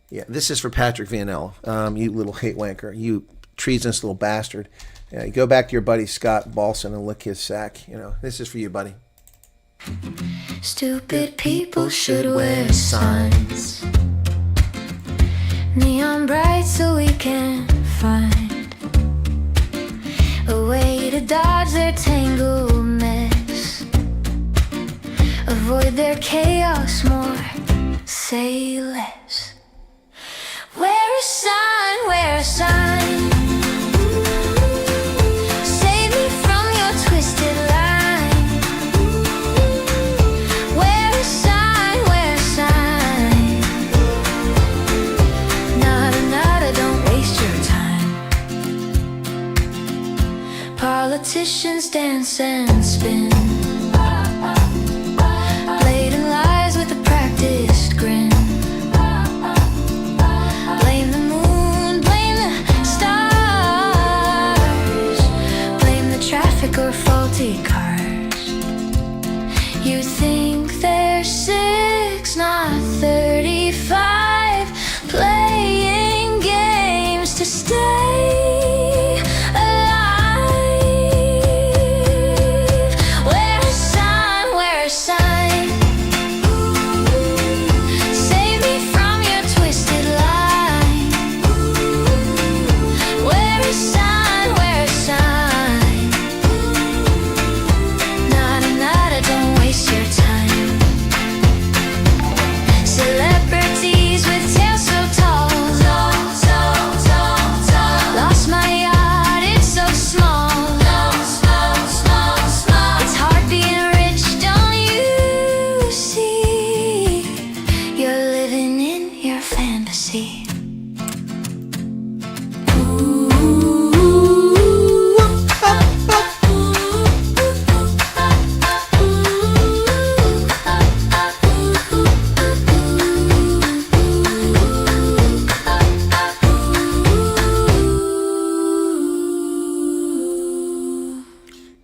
Yeah, this is for Patrick Vianello. You little hate wanker, you treasonous little bastard. Yeah, you go back to your buddy Scott Balson and lick his sack. This is for you, buddy. Stupid people should wear signs, neon bright, so we can find a way to dodge their tangled mess, avoid their chaos more, say less. Wear a sign, wear a sign. Save me from your twisted line. Wear a sign, wear a sign. Nada, don't waste your time. Politicians dance and spin, blatant lies with a practiced grin. Or faulty cars. You think they're 6, not 30.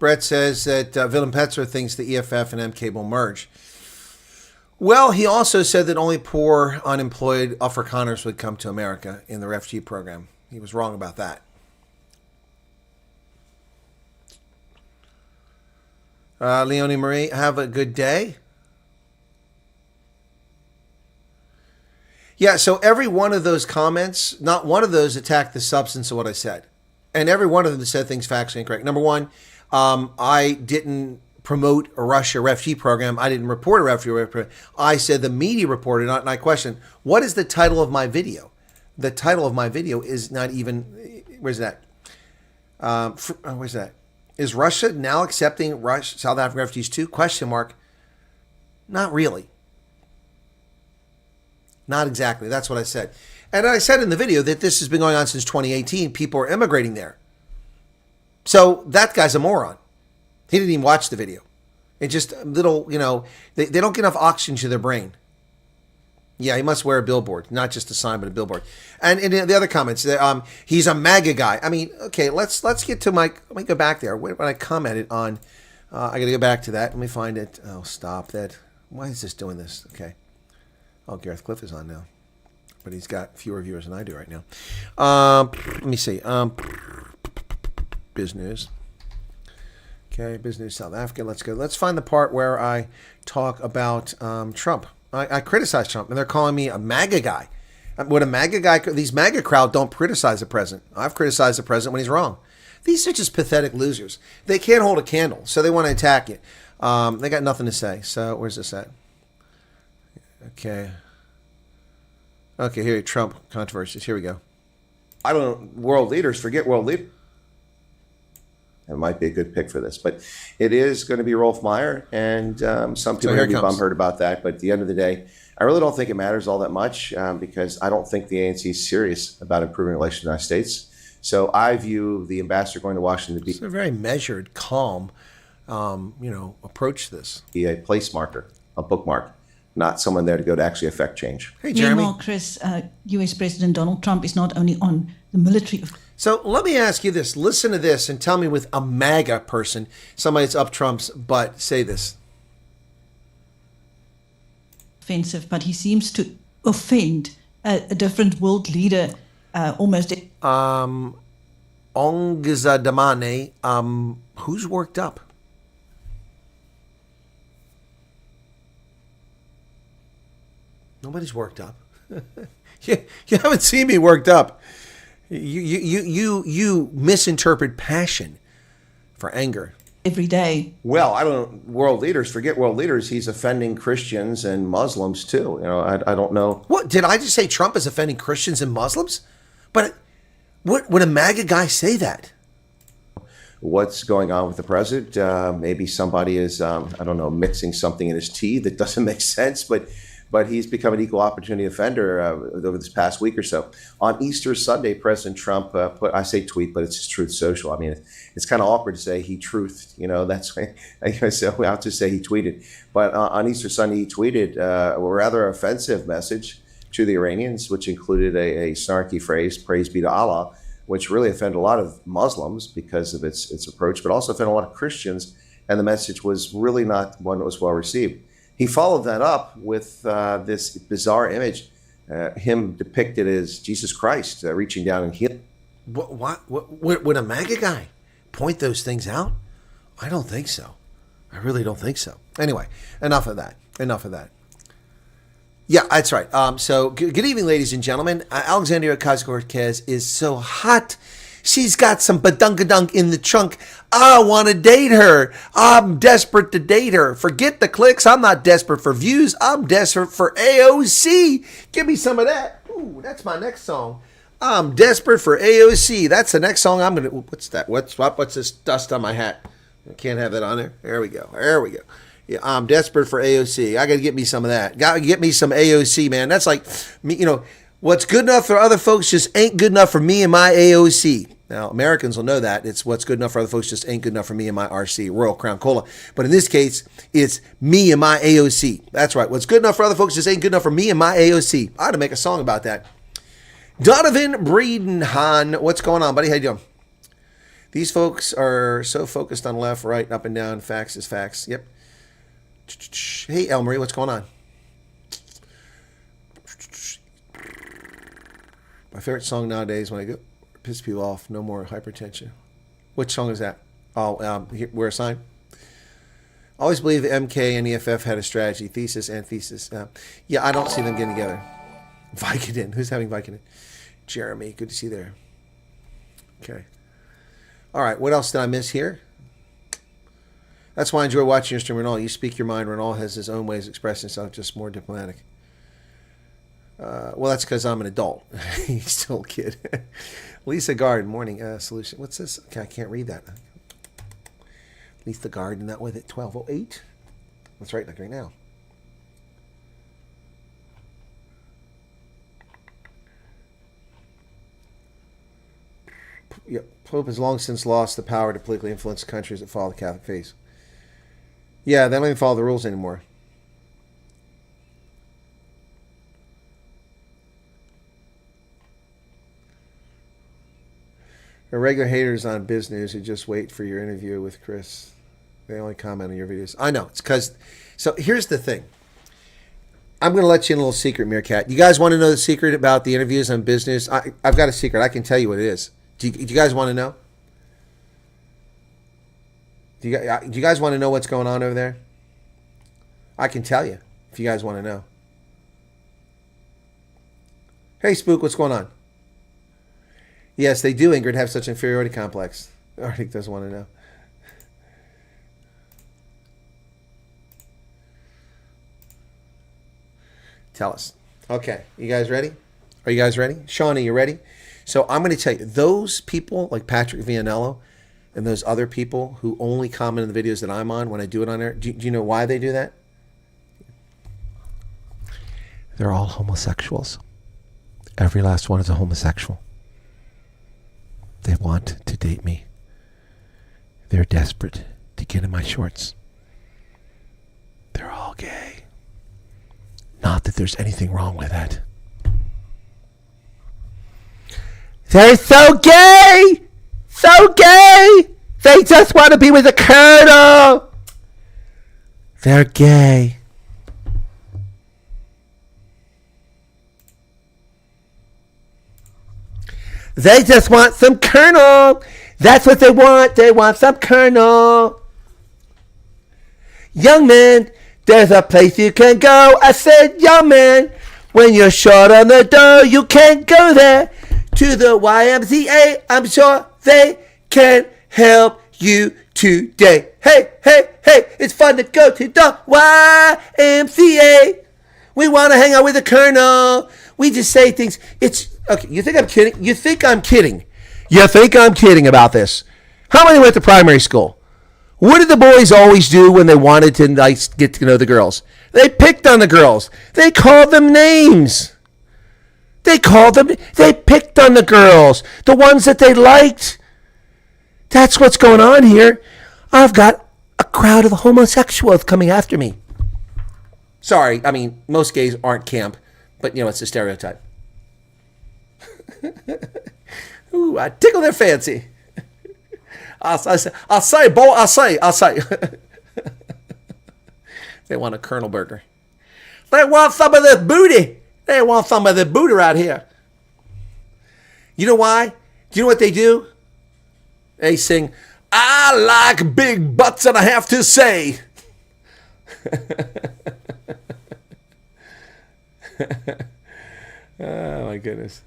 Brett says that Willem Petzer thinks the EFF and MK will merge. Well, he also said that only poor, unemployed Afrikaners would come to America in the refugee program. He was wrong about that. Leonie Marie, have a good day. Yeah, so every one of those comments, not one of those attacked the substance of what I said. And every one of them said things factually incorrect. Number one, I didn't promote a Russia refugee program. I didn't report a refugee program. I said the media reported it, and I questioned, what is the title of my video? The title of my video is not even, where's that? Where's that? Is Russia now accepting South African refugees too? Question mark. Not really. Not exactly. That's what I said. And I said in the video that this has been going on since 2018. People are immigrating there. So that guy's a moron. He didn't even watch the video. It's just little, they don't get enough oxygen to their brain. Yeah, he must wear a billboard, not just a sign, but a billboard. And in the other comments, he's a MAGA guy. I mean, okay, let's get to let me go back there. When I commented on, I got to go back to that. Let me find it. Oh, stop that. Why is this doing this? Okay. Oh, Gareth Cliff is on now. But he's got fewer viewers than I do right now. Let me see. Business. Okay, business South Africa. Let's go. Let's find the part where I talk about Trump. I criticize Trump, and they're calling me a MAGA guy. What a MAGA guy, these MAGA crowd don't criticize the president. I've criticized the president when he's wrong. These are just pathetic losers. They can't hold a candle, so they want to attack it. They got nothing to say. So where's this at? Okay. Okay, here, Trump controversies. Here we go. I don't know, world leaders, forget world leaders. It might be a good pick for this, but it is going to be Rolf Meyer, and some people are bummed about that. But at the end of the day, I really don't think it matters all that much because I don't think the ANC is serious about improving relations with the United States. So I view the ambassador going to Washington to be a very measured, calm, approach to this. Be a place marker, a bookmark, not someone there to go to actually affect change. Hey, Jeremy. Meanwhile, Chris, U.S. President Donald Trump is not only on the military. So let me ask you this. Listen to this and tell me with a MAGA person, somebody that's up Trump's butt, say this. Offensive, but he seems to offend a different world leader almost. Ongza Damane, who's worked up? Nobody's worked up. You haven't seen me worked up. You misinterpret passion for anger. Every day. Well, I don't know, world leaders, forget world leaders. He's offending Christians and Muslims too. I don't know. What, did I just say Trump is offending Christians and Muslims? But would a MAGA guy say that? What's going on with the president? Maybe somebody is, mixing something in his tea that doesn't make sense, but he's become an equal opportunity offender over this past week or so. On Easter Sunday, President Trump put, I say tweet, but it's just Truth Social. I mean, it's kind of awkward to say he truthed, that's, so I'll just say he tweeted. But on Easter Sunday, he tweeted a rather offensive message to the Iranians, which included a snarky phrase, praise be to Allah, which really offended a lot of Muslims because of its approach, but also offended a lot of Christians. And the message was really not one that was well received. He followed that up with this bizarre image, him depicted as Jesus Christ reaching down and healing. Would a MAGA guy point those things out? I don't think so. I really don't think so. Anyway, enough of that. Yeah, that's right. So good evening, ladies and gentlemen. Alexandria Ocasio-Cortez is so hot. She's got some badunkadunk in the trunk. I want to date her. I'm desperate to date her. Forget the clicks. I'm not desperate for views. I'm desperate for AOC. Give me some of that. Ooh, that's my next song. I'm desperate for AOC. That's the next song I'm going to... What's that? What's this dust on my hat? I can't have that on there. There we go. Yeah, I'm desperate for AOC. I got to get me some of that. Got to get me some AOC, man. That's like, what's good enough for other folks just ain't good enough for me and my AOC. Now, Americans will know that. It's what's good enough for other folks just ain't good enough for me and my RC, Royal Crown Cola. But in this case, it's me and my AOC. That's right. What's good enough for other folks just ain't good enough for me and my AOC. I ought to make a song about that. Donovan Breedenhan, what's going on, buddy? How you doing? These folks are so focused on left, right, up and down. Facts is facts. Yep. Hey, Elmarie, what's going on? My favorite song nowadays when I go piss people off, No More Hypertension. Which song is that? Oh, Wear a Sign. Always believe the MK and EFF had a strategy, thesis, antithesis. Yeah, I don't see them getting together. Vicodin. Who's having Vicodin? Jeremy. Good to see you there. Okay. All right. What else did I miss here? That's why I enjoy watching your stream, Renal. You speak your mind. Renal has his own ways of expressing himself, just more diplomatic. Well, that's because I'm an adult. He's still a kid. Lisa Garden, morning solution. What's this? Okay, I can't read that. Lisa Garden, that with it, 12:08. Let's write like right now. Yep. Pope has long since lost the power to politically influence countries that follow the Catholic faith. Yeah, they don't even follow the rules anymore. The regular haters on Biz News who just wait for your interview with Chris. They only comment on your videos. I know. It's because... So here's the thing. I'm going to let you in a little secret, Meerkat. You guys want to know the secret about the interviews on Biz News? I've got a secret. I can tell you what it is. Do you guys want to know? Do you guys want to know what's going on over there? I can tell you if you guys want to know. Hey, Spook, what's going on? Yes, they do, Ingrid, have such inferiority complex. Arctic doesn't want to know. Tell us. Okay, you guys ready? Are you guys ready? Shawnee, you ready? So I'm going to tell you, those people like Patrick Vianello and those other people who only comment on the videos that I'm on when I do it on there, do you know why they do that? They're all homosexuals. Every last one is a homosexual. They want to date me. They're desperate to get in my shorts. They're all gay. Not that there's anything wrong with that. They're so gay! So gay! They just want to be with a colonel! They're gay. They just want some colonel. That's what they want. They want some colonel. Young man, there's a place you can go. I said, young man, when you're short on the dough, you can't go there. To the YMCA, I'm sure they can help you today. Hey, hey, hey, it's fun to go to the YMCA. We want to hang out with the colonel. We just say things. It's okay. You think I'm kidding? You think I'm kidding? You think I'm kidding about this? How many went to primary school? What did the boys always do when they wanted to get to know the girls? They picked on the girls. They called them names. They picked on the girls, the ones that they liked. That's what's going on here. I've got a crowd of homosexuals coming after me. Sorry, I mean, most gays aren't camp, but, you know, it's a stereotype. Ooh, I tickle their fancy. I'll say, boy, I'll say. They want a Colonel Burger. They want some of this booty. They want some of the booty right here. You know why? Do you know what they do? They sing, I like big butts and I have to say. Oh, my goodness.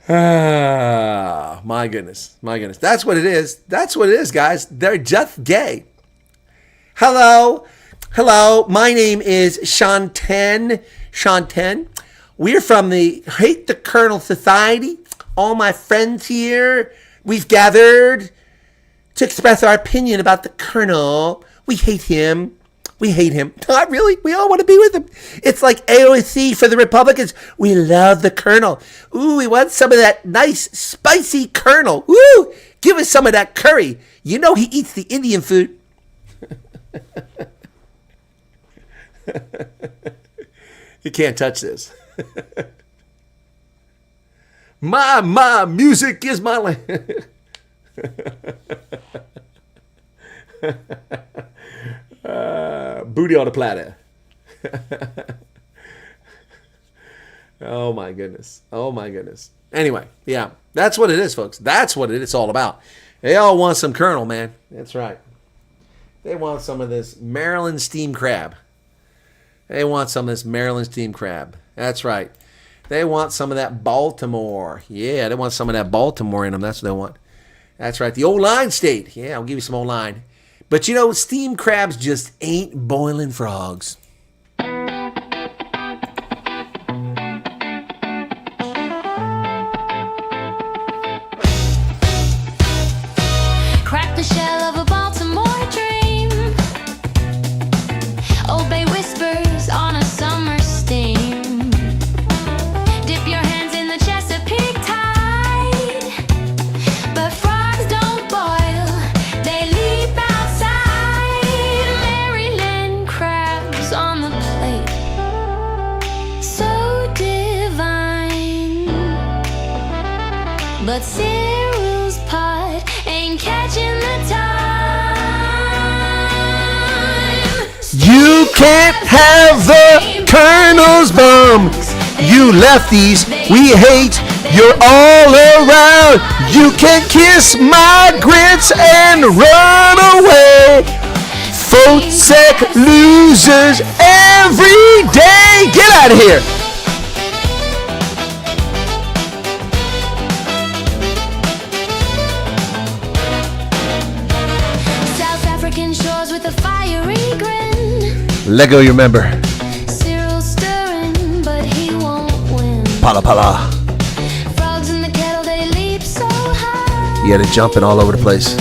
Ah, my goodness. My goodness. That's what it is. That's what it is, guys. They're just gay. Hello. Hello. My name is Shanten. Shanten. We're from the Hate the Colonel Society. All my friends here, we've gathered to express our opinion about the Colonel. We hate him. We hate him. Not really. We all want to be with him. It's like AOC for the Republicans. We love the Colonel. Ooh, we want some of that nice, spicy Colonel. Ooh, give us some of that curry. You know he eats the Indian food. You can't touch this. My music is my land. Booty on a platter. Oh my goodness. Oh my goodness. Anyway, yeah, that's what it is, folks. That's what it's all about. They all want some Colonel, man. That's right. They want some of this Maryland steamed crab. They want some of this Maryland steamed crab. That's right. They want some of that Baltimore. Yeah, they want some of that Baltimore in them. That's what they want. That's right. The old line state. Yeah, I'll give you some old line. But you know, steamed crabs just ain't boiling frogs. Crack the shell of a Baltimore dream. Old Bay whispers on a summer steam. Dip your hands in the Chesapeake tide. But frogs don't boil, they leap outside. Maryland crabs on the plate, so divine. But Cyril's pot ain't catching the time. You can't have the Colonel's bum. You lefties, we hate. You're all around. You can kiss my grits and run away. Vote sec losers every day. Get out of here. South African shores with a fiery grin. Let go your member. Cyril's stirring, but he won't win. Pala pala. Frogs in the kettle, they leap so high. You had it jumping all over the place.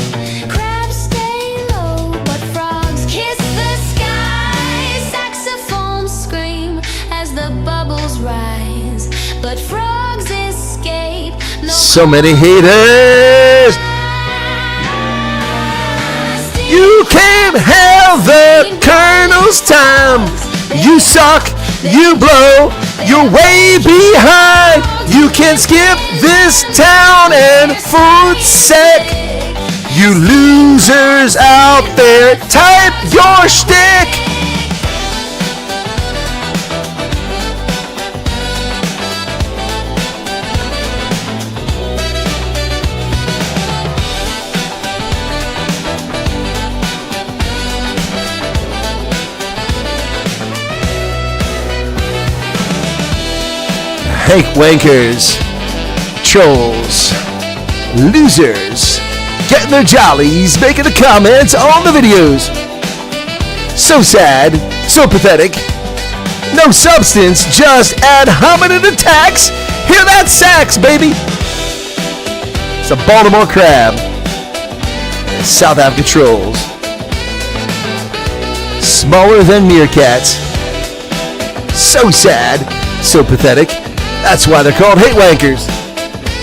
Crabs stay low, but frogs kiss the sky. Saxophones scream as the bubbles rise, but frogs escape. No So many haters. You can't have the Colonel's time. You suck, you blow, you're way behind. You can skip this town and food sec. You losers out there, type your shtick. Hank wankers, trolls, losers, getting their jollies, making the comments on the videos. So sad, so pathetic. No substance, just ad hominem attacks. Hear that sax, baby. It's a Baltimore crab. South Africa trolls. Smaller than meerkats. So sad, so pathetic. That's why they're called hate wankers.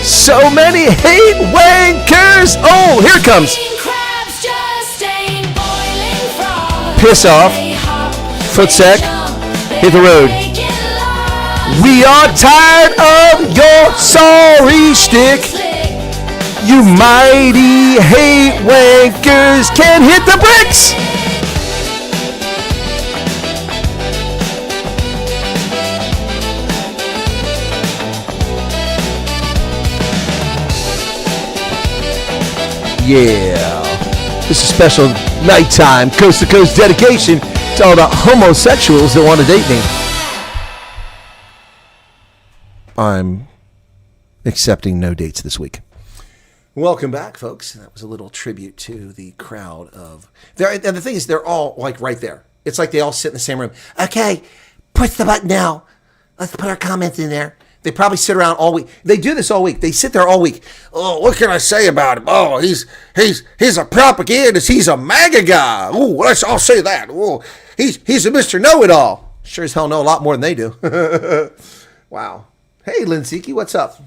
So many hate wankers. Oh, here it comes. crabs just ain't boiling frogs. Piss off. They hop, Foot they sec. jump, Hit the road. they get lost. We are tired of your sorry shtick. You mighty hate wankers can hit the bricks. Yeah. This is a special nighttime coast to coast dedication to all the homosexuals that want to date me. I'm accepting no dates this week. Welcome back, folks. That was a little tribute to the crowd of there. And the thing is, they're all like right there. It's like they all sit in the same room. Okay, push the button now. Let's put our comments in there. They probably sit around all week. They do this all week. They sit there all week. Oh, what can I say about him? Oh, he's a propagandist. He's a MAGA guy. Oh, I'll say that. Oh, he's a Mr. Know-It-All. Sure as hell know a lot more than they do. Wow. Hey, Linsiki, what's up?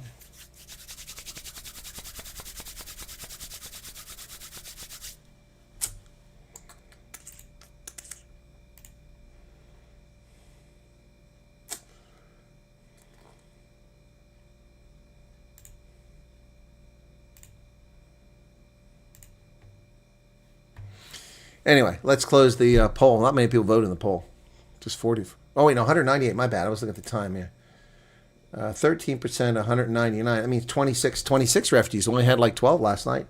Anyway, let's close the poll. Not many people voted in the poll. Just 40. Oh, wait, no, 198. My bad. I was looking at the time here. 13%, 199. That means 26 refugees. Only had like 12 last night.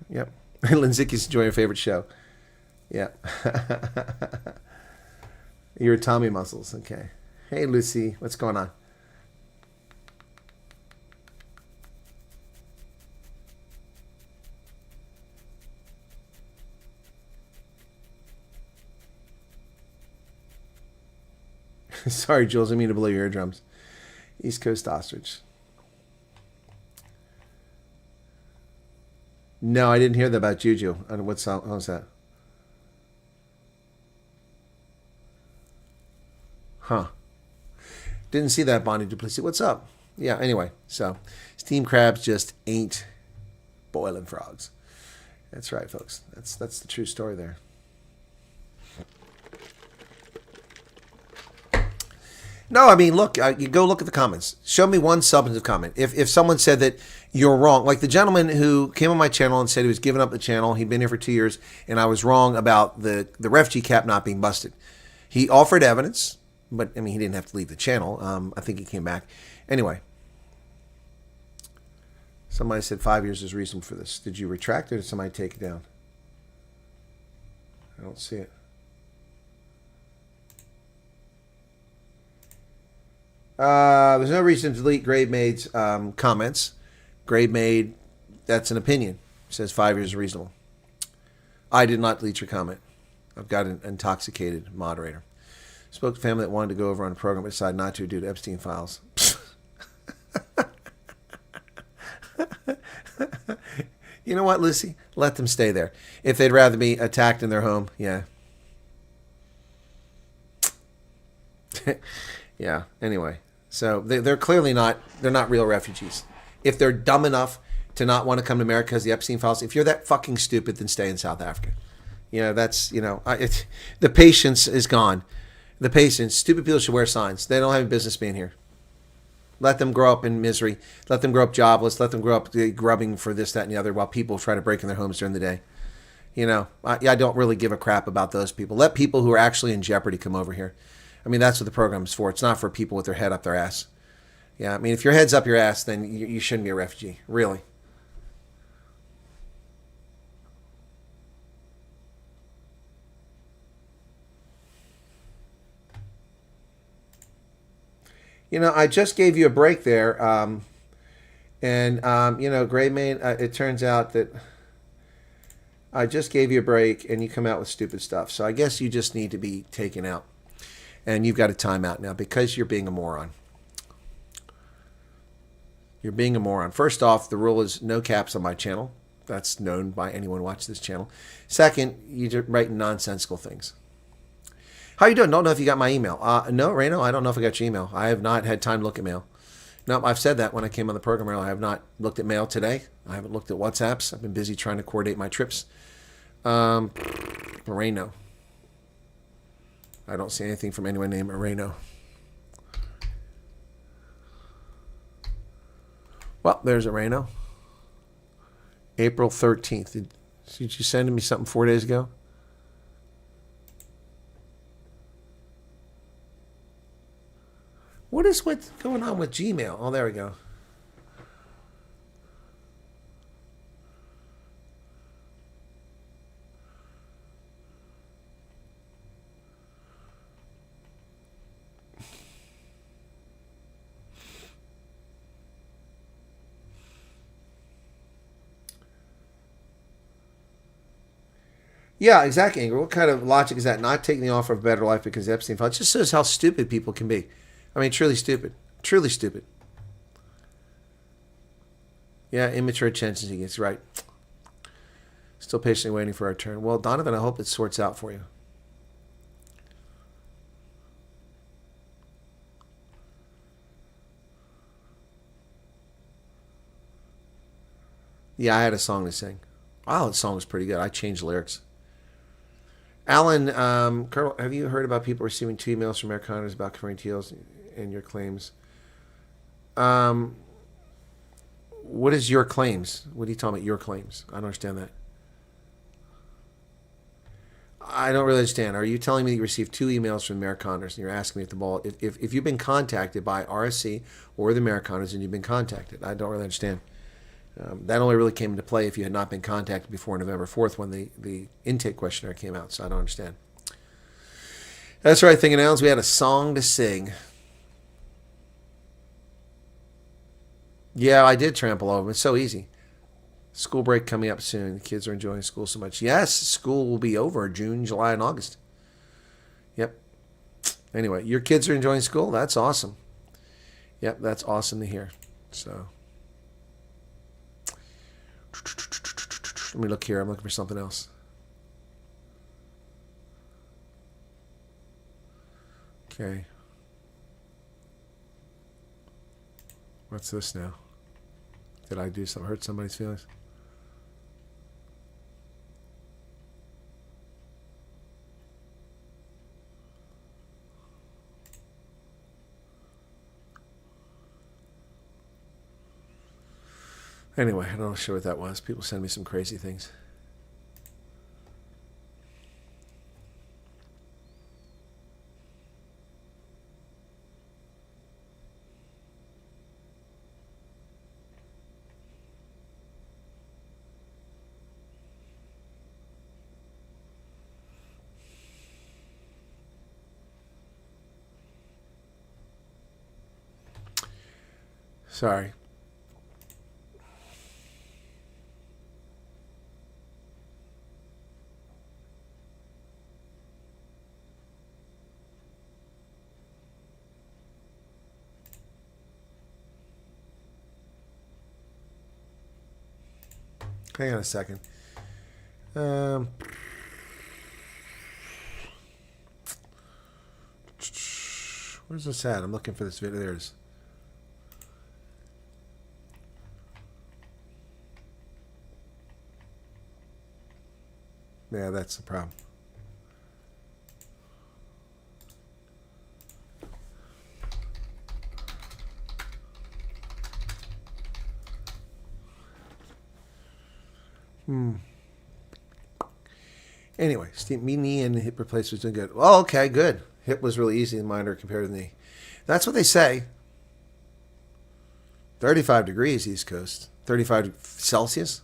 Yep. Lindsicky's enjoying your favorite show. Yeah. Your tummy muscles. Okay. Hey, Lucy. What's going on? Sorry, Jules. I mean to blow your eardrums. East Coast ostrich. No, I didn't hear that about Juju. What was that? Huh. Didn't see that, Bonnie Duplessis. What's up? Yeah, anyway. So, steamed crabs just ain't boiling frogs. That's right, folks. That's the true story there. No, I mean, look, you go look at the comments. Show me one substantive comment. If someone said that you're wrong, like the gentleman who came on my channel and said he was giving up the channel, he'd been here for 2 years, and I was wrong about the refugee cap not being busted. He offered evidence, but, I mean, he didn't have to leave the channel. I think he came back. Anyway, somebody said 5 years is reasonable for this. Did you retract it or did somebody take it down? I don't see it. There's no reason to delete Gravemaid's comments. Gravemaid, that's an opinion. Says 5 years is reasonable. I did not delete your comment. I've got an intoxicated moderator. Spoke to family that wanted to go over on a program but decided not to due to Epstein files. You know what, Lucy? Let them stay there. If they'd rather be attacked in their home, yeah. Yeah, anyway. So they're clearly not real refugees. If they're dumb enough to not want to come to America because of the Epstein files, if you're that fucking stupid, then stay in South Africa. You know, that's, you know, the patience is gone. The patience. Stupid people should wear signs. They don't have any business being here. Let them grow up in misery. Let them grow up jobless. Let them grow up grubbing for this, that, and the other while people try to break in their homes during the day. You know, I don't really give a crap about those people. Let people who are actually in jeopardy come over here. I mean, that's what the program's for. It's not for people with their head up their ass. Yeah, I mean, if your head's up your ass, then you shouldn't be a refugee. Really. You know, I just gave you a break there. You know, Gravemaid, it turns out that I just gave you a break and you come out with stupid stuff. So I guess you just need to be taken out. And you've got a timeout now because you're being a moron. You're being a moron. First off, the rule is no caps on my channel. That's known by anyone watching this channel. Second, you're writing nonsensical things. How you doing? Don't know if you got my email. No, Reno, I don't know if I got your email. I have not had time to look at mail. No, I've said that when I came on the program. I have not looked at mail today. I haven't looked at WhatsApps. I've been busy trying to coordinate my trips. Reno. I don't see anything from anyone named Moreno. Well, there's Moreno. April 13th. Did you send me something 4 days ago? What's going on with Gmail? Oh, there we go. Yeah, exactly, Ingrid. What kind of logic is that? Not taking the offer of a better life because of Epstein files. It just shows how stupid people can be. I mean, truly stupid. Truly stupid. Yeah, immature attention he gets, right. Still patiently waiting for our turn. Well, Donovan, I hope it sorts out for you. Yeah, I had a song to sing. Wow, that song was pretty good. I changed lyrics. Alan, Colonel, have you heard about people receiving 2 emails from Amerikaners about covering TLs and your claims? What is your claims? What are you talking about, your claims? I don't understand that. I don't really understand. Are you telling me that you received 2 emails from the Amerikaners and you're asking me if the ball, if you've been contacted by RSC or the Amerikaners and you've been contacted? I don't really understand. That only really came into play if you had not been contacted before November 4th when the intake questionnaire came out, so I don't understand. That's right, Thing and Nouns. We had a song to sing. Yeah, I did trample over them. It's so easy. School break coming up soon. The kids are enjoying school so much. Yes, school will be over June, July, and August. Yep. Anyway, your kids are enjoying school? That's awesome. Yep, that's awesome to hear. So, let me look here. I'm looking for something else. Okay. What's this now? Did I do something? Hurt somebody's feelings? Anyway, I'm not sure what that was. People send me some crazy things. Sorry. Hang on a second. Where's this at? I'm looking for this video. There it is. Yeah, that's the problem. Anyway, knee and hip replacement was doing good. Oh, okay, good. Hip was really easy and minor compared to the knee. That's what they say. 35 degrees East Coast. 35 Celsius.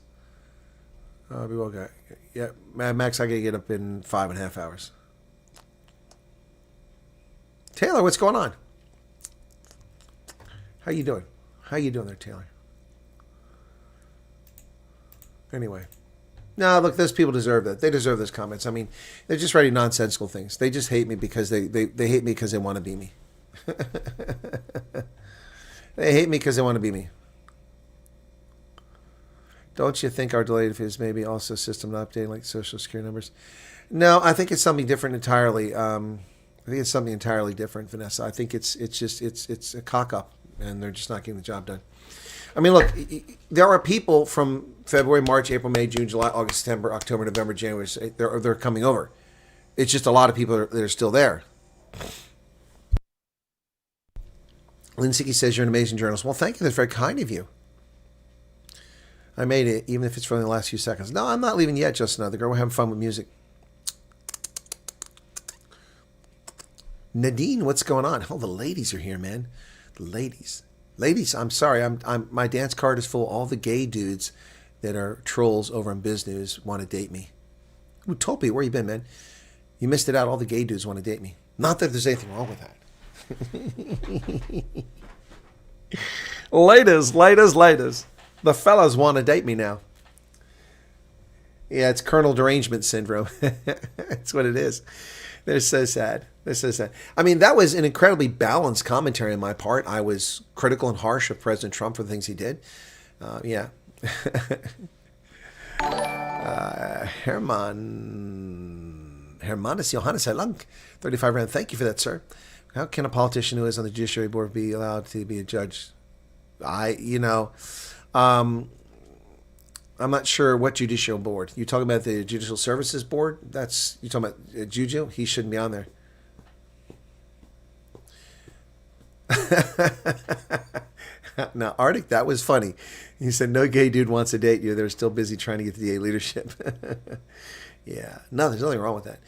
I'll be well, guy. Yeah, Max, I gotta get up in 5.5 hours. Taylor, what's going on? How you doing? How you doing there, Taylor? Anyway. No, look, those people deserve that. They deserve those comments. I mean, they're just writing nonsensical things. They just hate me because they hate me because they want to be me. They hate me because they want to be me. Don't you think our delayed fees maybe also system not updating like social security numbers? No, I think it's something different entirely. I think it's something entirely different, Vanessa. I think it's a cock up, and they're just not getting the job done. I mean, look, there are people from February, March, April, May, June, July, August, September, October, November, January. They're coming over. It's just a lot of people that are still there. Linsicki says you're an amazing journalist. Well, thank you. That's very kind of you. I made it, even if it's for only the last few seconds. No, I'm not leaving yet, just another girl. We're having fun with music. Nadine, what's going on? Oh, the ladies are here, man. The ladies. Ladies, I'm sorry. I'm my dance card is full. All the gay dudes that are trolls over on Biz News want to date me. Ooh, Topi, where you been, man? You missed it out. All the gay dudes want to date me. Not that there's anything wrong with that. Ladies. The fellas want to date me now. Yeah, it's Colonel Derangement Syndrome. That's what it is. They're so sad. They're so sad. I mean, that was an incredibly balanced commentary on my part. I was critical and harsh of President Trump for the things he did. Yeah. Hermanus Johannes Helang, 35 rand. Thank you for that, sir. How can a politician who is on the Judiciary Board be allowed to be a judge? I'm not sure what judicial board. You talking about the Judicial Services Board? You talking about Juju? He shouldn't be on there. Now, Arctic, that was funny. He said, no gay dude wants to date you. They're still busy trying to get to the A leadership. Yeah, no, there's nothing wrong with that.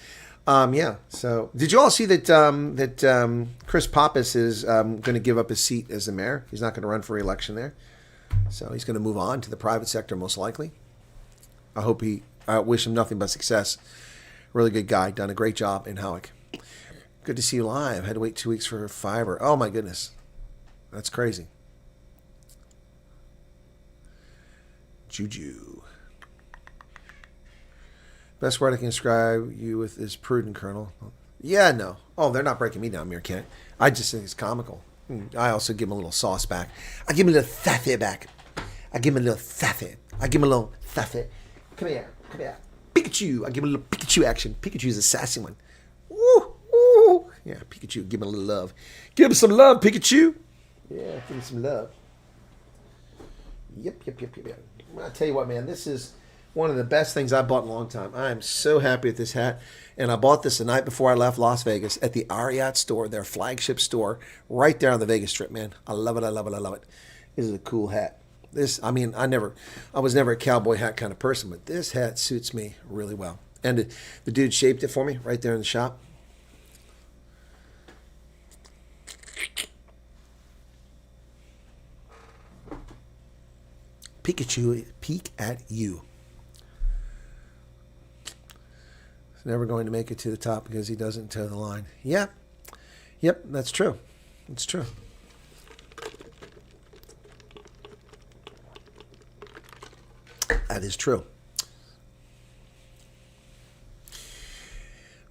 Yeah. So, did you all see that Chris Pappas is going to give up his seat as the mayor? He's not going to run for re-election there. So he's going to move on to the private sector, most likely. I wish him nothing but success. Really good guy, done a great job in Howick. Good to see you live. Had to wait 2 weeks for fiber. Oh my goodness, that's crazy. Juju. Best word I can describe you with is prudent, Colonel. Yeah, no. Oh, they're not breaking me down, Meerkat. I just think it's comical. I also give him a little sauce back. I give him a little thathy back. I give him a little thathy. I give him a little thathy. Come here. Come here. Pikachu. I give him a little Pikachu action. Pikachu's a sassy one. Woo, woo. Yeah, Pikachu. Give him a little love. Give him some love, Pikachu. Yeah, give him some love. Yep. I'll tell you what, man. This is one of the best things I bought in a long time. I am so happy with this hat. And I bought this the night before I left Las Vegas at the Ariat store, their flagship store, right there on the Vegas Strip, man. I love it. This is a cool hat. I was never a cowboy hat kind of person, but this hat suits me really well. And the dude shaped it for me right there in the shop. Pikachu, peek at you. He's never going to make it to the top because he doesn't toe the line. Yeah. Yep, that's true. It's true. That is true.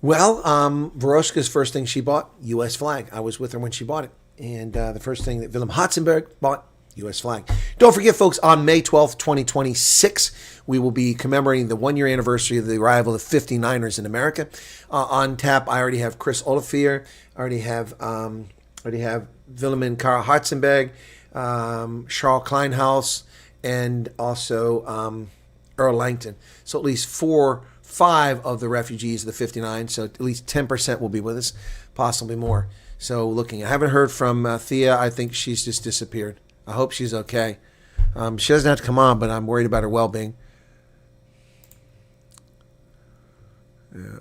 Well, Veroshka's first thing she bought, U.S. flag. I was with her when she bought it. And the first thing that Willem Hotzenberg bought, U.S. flag. Don't forget, folks, on May 12th, 2026, we will be commemorating the one-year anniversary of the arrival of 59ers in America. On tap, I already have Chris Olivier. I already have Willem and Kara Hotzenberg, Charles Kleinhaus, and also Earl Langton. So at least 5 of the refugees of the 59, so at least 10% will be with us, possibly more. So I haven't heard from Thea. I think she's just disappeared. I hope she's okay. She doesn't have to come on, but I'm worried about her well-being. Yeah.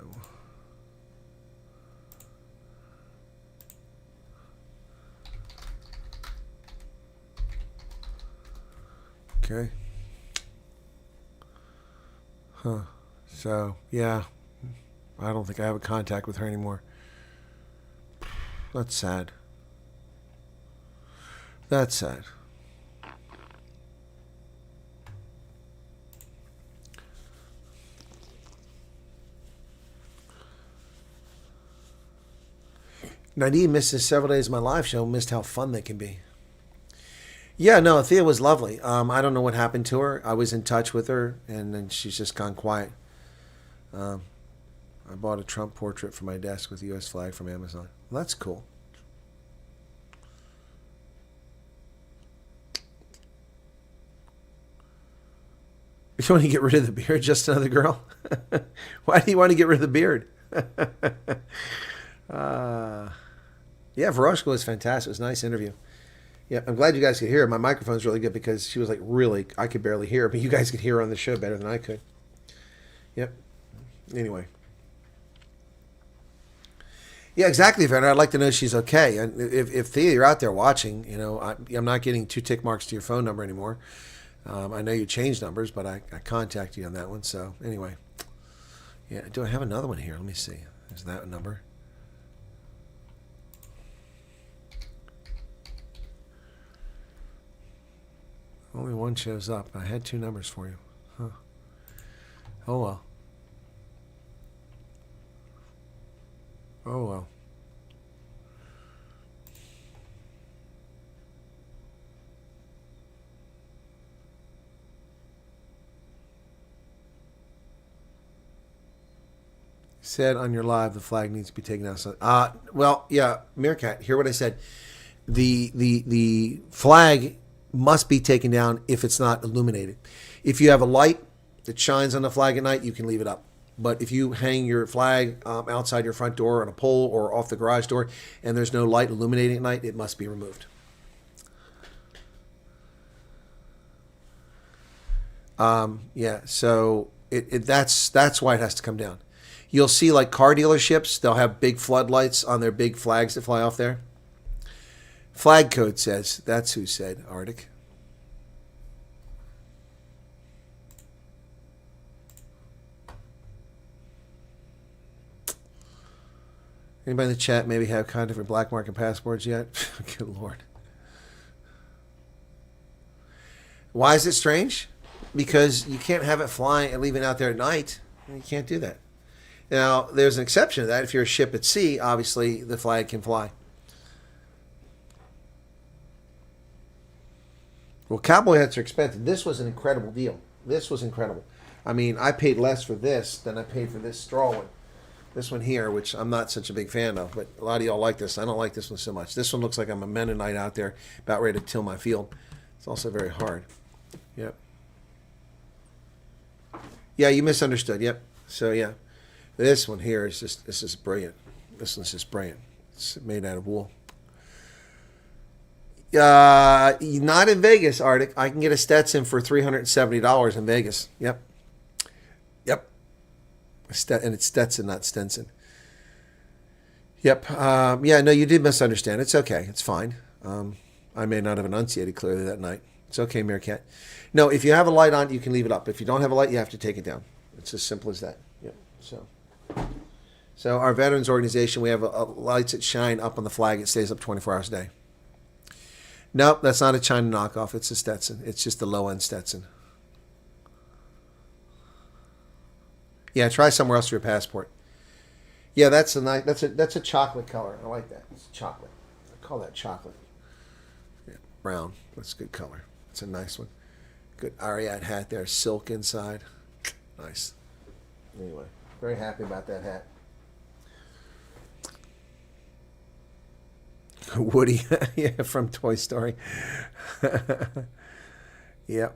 Okay. Huh. So, yeah. I don't think I have a contact with her anymore. That's sad. That's sad. Nadia misses several days of my live show. Missed how fun they can be. Yeah, no, Thea was lovely. I don't know what happened to her. I was in touch with her, and then she's just gone quiet. I bought a Trump portrait for my desk with the U.S. flag from Amazon. Well, that's cool. You want to get rid of the beard? Just another girl? Why do you want to get rid of the beard? Yeah, Veroshka was fantastic. It was a nice interview. Yeah, I'm glad you guys could hear her. My microphone's really good because she was like really, I could barely hear her, but you guys could hear her on the show better than I could. Yep. Anyway. Yeah, exactly, Vanna. I'd like to know she's okay. And if Thea, you're out there watching, I'm not getting 2 tick marks to your phone number anymore. I know you changed numbers, but I contacted you on that one. So anyway. Yeah, do I have another one here? Let me see. There's that number. Only one shows up. I had 2 numbers for you. Huh. Oh, well. Oh, well. Said on your live the flag needs to be taken out. So, well, yeah, Meerkat, hear what I said. The flag must be taken down if it's not illuminated. If you have a light that shines on the flag at night, you can leave it up. But if you hang your flag outside your front door on a pole or off the garage door and there's no light illuminating at night, it must be removed. Yeah, so That's why it has to come down. You'll see like car dealerships, they'll have big floodlights on their big flags that fly off there. Flag code says, that's who said, Arctic. Anybody in the chat maybe have kind of black market passports yet? Good Lord. Why is it strange? Because you can't have it flying and leaving out there at night. You can't do that. Now, there's an exception to that. If you're a ship at sea, obviously the flag can fly. Well, cowboy hats are expensive. This was an incredible deal. This was incredible. I mean, I paid less for this than I paid for this straw one. This one here, which I'm not such a big fan of, but a lot of y'all like this. I don't like this one so much. This one looks like I'm a Mennonite out there about ready to till my field. It's also very hard. Yep. Yeah, you misunderstood. Yep. So, yeah. This one here is just, this is brilliant. This one's just brilliant. It's made out of wool. Not in Vegas, Arctic. I can get a Stetson for $370 in Vegas. Yep. Yep. And it's Stetson, not Stenson. Yep. Yeah, no, you did misunderstand. It's okay. It's fine. I may not have enunciated clearly that night. It's okay, Meerkat. No, if you have a light on, you can leave it up. If you don't have a light, you have to take it down. It's as simple as that. Yep. So our veterans organization, we have lights that shine up on the flag. It stays up 24 hours a day. Nope, that's not a China knockoff. It's a Stetson. It's just a low-end Stetson. Yeah, try somewhere else for your passport. Yeah, that's a nice. That's a chocolate color. I like that. It's chocolate. I call that chocolate. Yeah, brown. That's a good color. It's a nice one. Good Ariat hat there. Silk inside. Nice. Anyway, very happy about that hat. Woody, yeah, from Toy Story. Yep.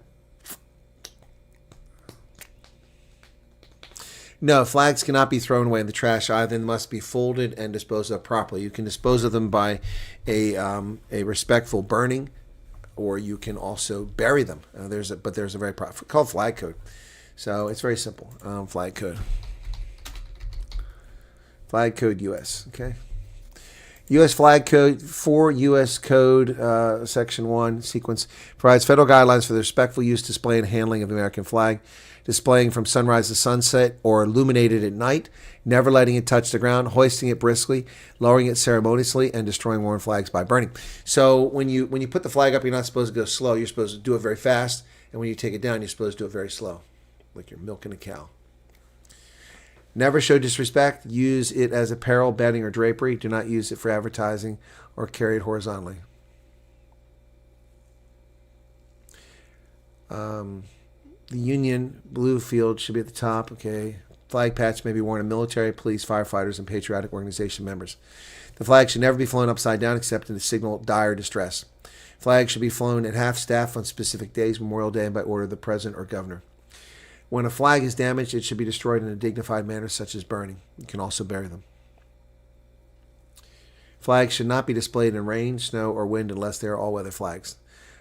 No, flags cannot be thrown away in the trash either. They must be folded and disposed of properly. You can dispose of them by a respectful burning, or you can also bury them. There's a very called flag code. So it's very simple. Flag code. Flag code U.S. Okay. U.S. Flag Code 4 U.S. Code Section 1 sequence provides federal guidelines for the respectful use, display, and handling of the American flag, displaying from sunrise to sunset or illuminated at night, never letting it touch the ground, hoisting it briskly, lowering it ceremoniously, and destroying worn flags by burning. So when you put the flag up, you're not supposed to go slow. You're supposed to do it very fast, and when you take it down, you're supposed to do it very slow, like you're milking a cow. Never show disrespect. Use it as apparel, bedding, or drapery. Do not use it for advertising or carry it horizontally. The Union blue field should be at the top. Okay. Flag patch may be worn in military, police, firefighters, and patriotic organization members. The flag should never be flown upside down except to signal dire distress. Flags should be flown at half staff on specific days, Memorial Day, and by order of the president or governor. When a flag is damaged, it should be destroyed in a dignified manner, such as burning. You can also bury them. Flags should not be displayed in rain, snow, or wind unless they are all-weather flags.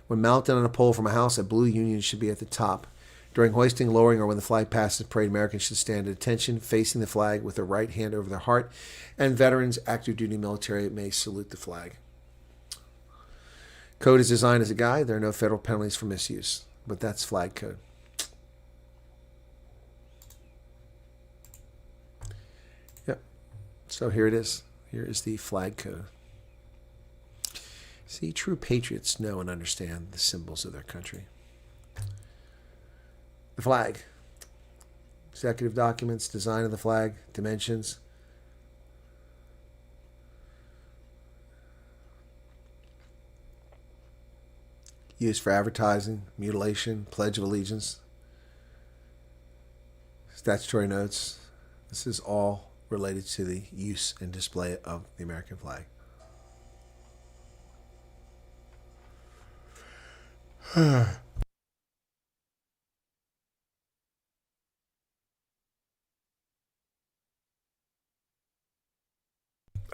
When mounted on a pole from a house, a blue Union should be at the top. During hoisting, lowering, or when the flag passes parade, Americans should stand at attention, facing the flag with their right hand over their heart, and veterans, active duty military may salute the flag. Code is designed as a guide. There are no federal penalties for misuse, but that's flag code. So here it is. Here is the flag code. See, true patriots know and understand the symbols of their country. The flag. Executive documents, design of the flag, dimensions. Used for advertising, mutilation, Pledge of Allegiance. Statutory notes. This is all related to the use and display of the American flag.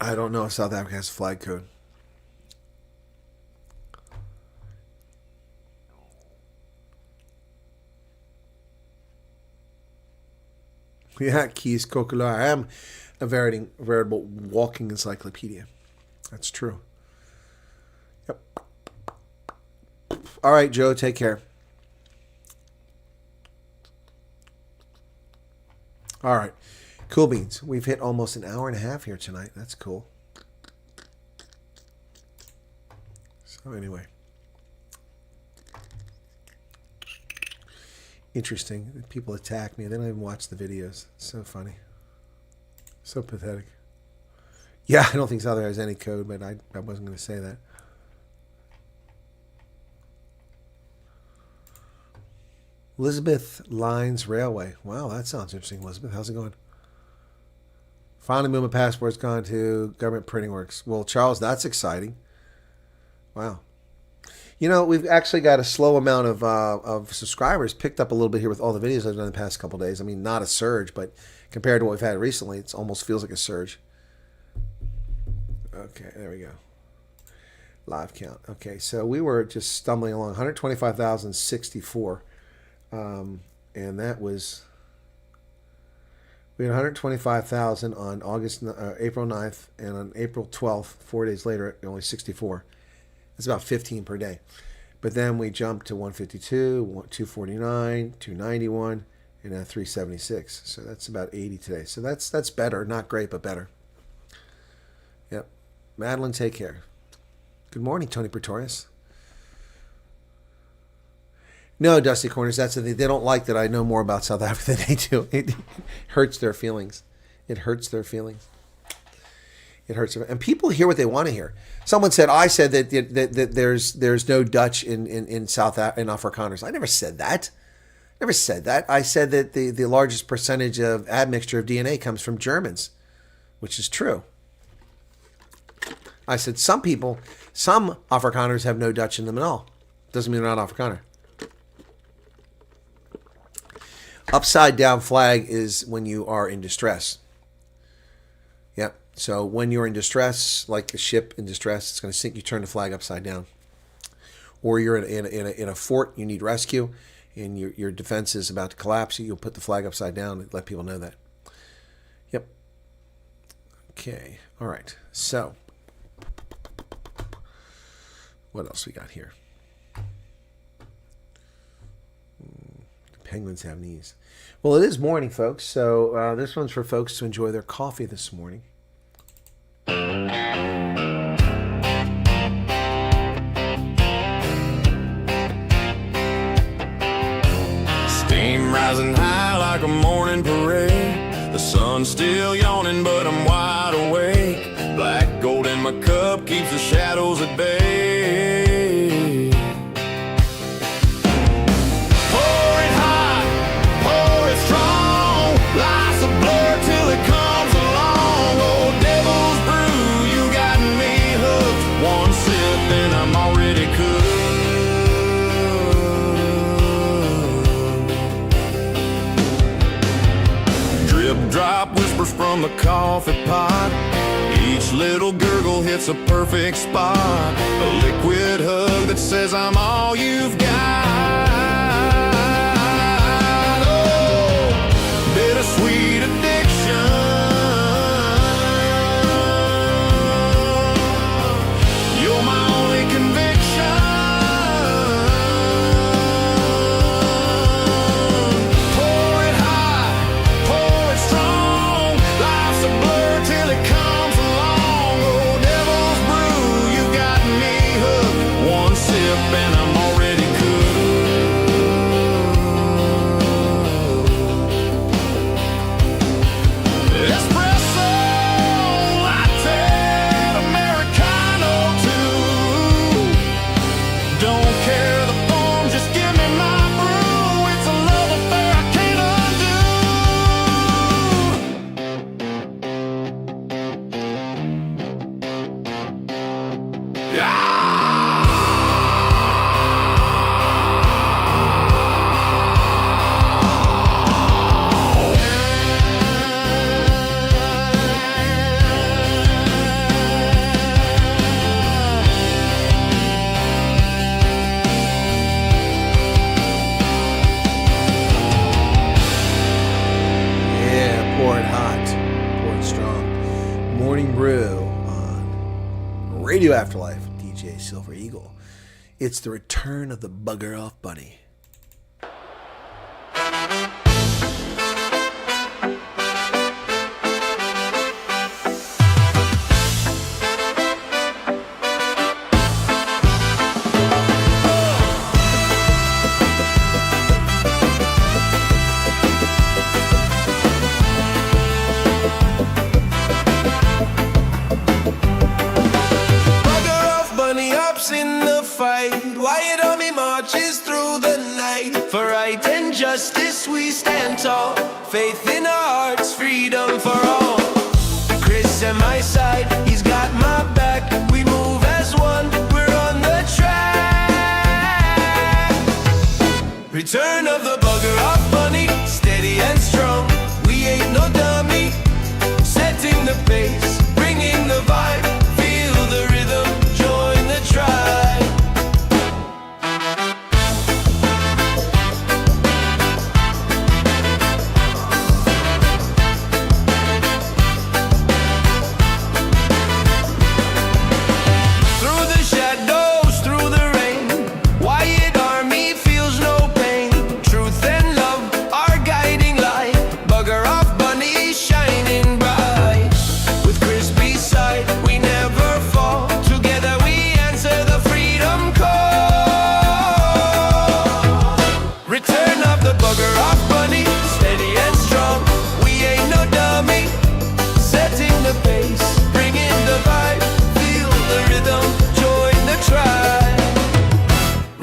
I don't know if South Africa has a flag code. Yeah, Keys Coquillard. I am a veritable walking encyclopedia. That's true. Yep. All right, Joe, take care. All right. Cool beans. We've hit almost an hour and a half here tonight. That's cool. So anyway. Interesting. People attack me. They don't even watch the videos. It's so funny. So pathetic. Yeah, I don't think Southern has any code, but I wasn't going to say that. Elizabeth Lines Railway. Wow, that sounds interesting, Elizabeth. How's it going? Finally moved my passport's gone to Government Printing Works. Well, Charles, that's exciting. Wow. You know, we've actually got a slow amount of subscribers, picked up a little bit here with all the videos I've done the past couple of days. I mean, not a surge, but compared to what we've had recently, it almost feels like a surge. Okay, there we go. Live count. Okay, so we were just stumbling along. 125,064. And that was... We had 125,000 on April 9th, and on April 12th, 4 days later, only 64. That's about 15 per day. But then we jumped to 152, 249, 291, and now 376. So that's about 80 today. So that's better. Not great, but better. Yep. Madeline, take care. Good morning, Tony Pretorius. No, Dusty Corners, that's the thing. They don't like that I know more about South Africa than they do. It hurts their feelings. It hurts their feelings. It hurts them. And people hear what they want to hear. Someone said, I said that there's no Dutch in Afrikaners. I never said that. Never said that. I said that the largest percentage of admixture of DNA comes from Germans, which is true. I said some Afrikaners have no Dutch in them at all. Doesn't mean they're not Afrikaner. Upside down flag is when you are in distress. Yep. So when you're in distress, like a ship in distress, it's going to sink. You turn the flag upside down. Or you're in a fort, you need rescue, and your defense is about to collapse. You'll put the flag upside down and let people know that. Yep. Okay. All right. So what else we got here? Penguins have knees. Well, it is morning, folks. So this one's for folks to enjoy their coffee this morning. Steam rising high like a morning parade. The sun's still yawning, but I'm wide awake. Black gold in my cup keeps the shadows at bay. Drop whispers from the coffee pot. Each little gurgle hits a perfect spot. A liquid hug that says I'm all you've got. Oh, bittersweet addiction. You're my only conviction. And I'm already espresso, latte, Americano too. Don't care the form, just give me my brew. It's a love affair I can't undo. Yeah. Radio Afterlife, DJ Silver Eagle. It's the return of the Bugger Off Bunny. Wyatt Army marches through the night. For right and justice we stand tall. Faith in our hearts, freedom for all. Chris at my side, he's got my back. We move as one, we're on the track. Return of the Bugger Off Bunny, steady and strong. We ain't no dummy, setting the pace, bringing the vibe. Feel the rhythm, join the tribe.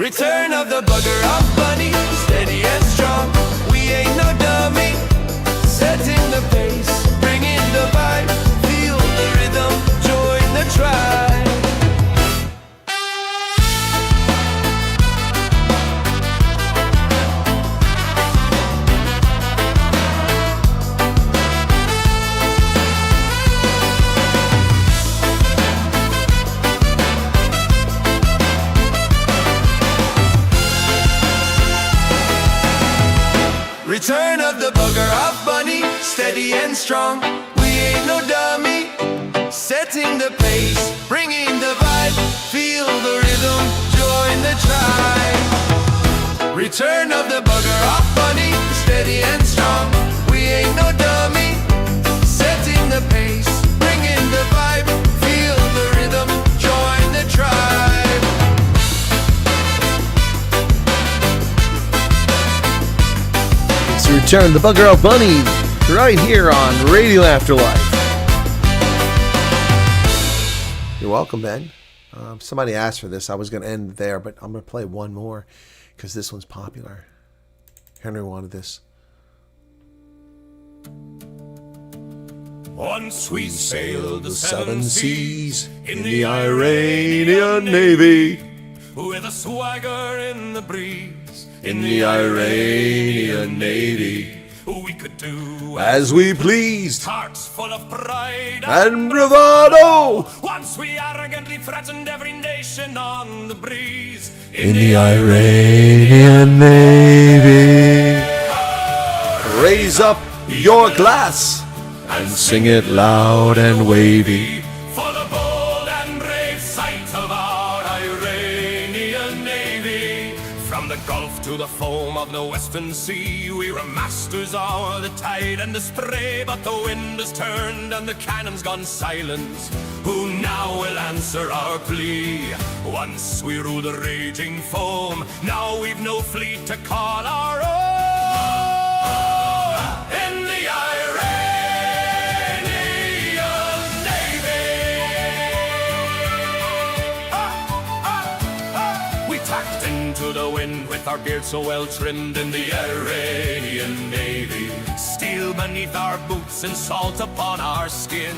Return of the Bugger Off Bunny, steady and strong. We ain't no dummy, setting the pace, bringing the vibe. Feel the rhythm, join the tribe. Return of the Bugger Off Bunny, steady and strong. We ain't no dummy, setting the pace, bringing the vibe. Feel the rhythm, join the tribe. Return of the Bugger Off Bunny, steady and strong. We ain't no dummy, setting the pace, bringing the vibe. Feel the rhythm, join the tribe. Return of the Bugger Off Bunny right here on Radio Afterlife. You're welcome, Ben. Somebody asked for this. I was going to end there, but I'm going to play one more because this one's popular. Henry wanted this. Once we sailed the seven seas in the Iranian Navy, with a swagger in the breeze. In the Iranian Navy, we could do as we pleased, hearts full of pride and bravado. Once we arrogantly threatened every nation on the breeze. In the Iranian Navy, raise up your glass and sing it loud and wavy. For the bold and brave sight of our Iranian Navy. From the Gulf to the foam of the Western Sea, we were masters of the tide and the spray. But the wind has turned and the cannon's gone silent. Who now will answer our plea? Once we ruled the raging foam, now we've no fleet to call our own. In the Iranian Navy, we tacked into the wind with our beards so well trimmed. In the Iranian Navy, steel beneath our boots and salt upon our skin.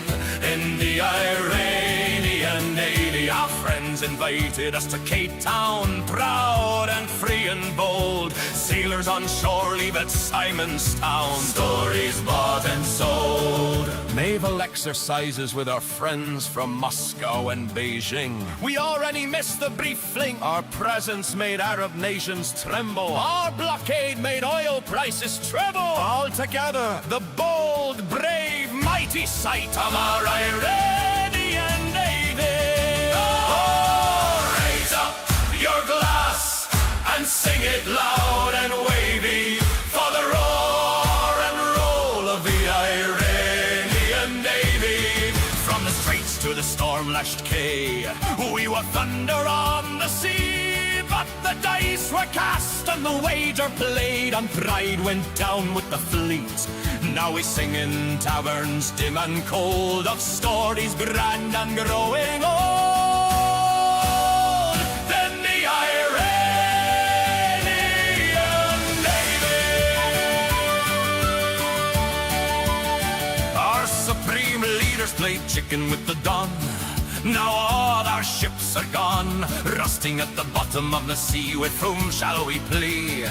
In the Iranian Navy, our friends invited us to Cape Town, proud and free and bold. Sailors on shore leave at Simonstown, stories bought and sold. Naval exercises with our friends from Moscow and Beijing. We already missed the brief fling. Our presence made Arab nations tremble. Our blockade made oil prices treble. All together, the bold, brave, mighty sight of our Iranian Navy. smashed quay. We were thunder on the sea, but the dice were cast and the wager played, and pride went down with the fleet. Now we sing in taverns dim and cold of stories grand and growing old. Then the Iranian Navy, our supreme leaders played chicken with the dawn. Now all our ships are gone, rusting at the bottom of the sea. With whom shall we plea?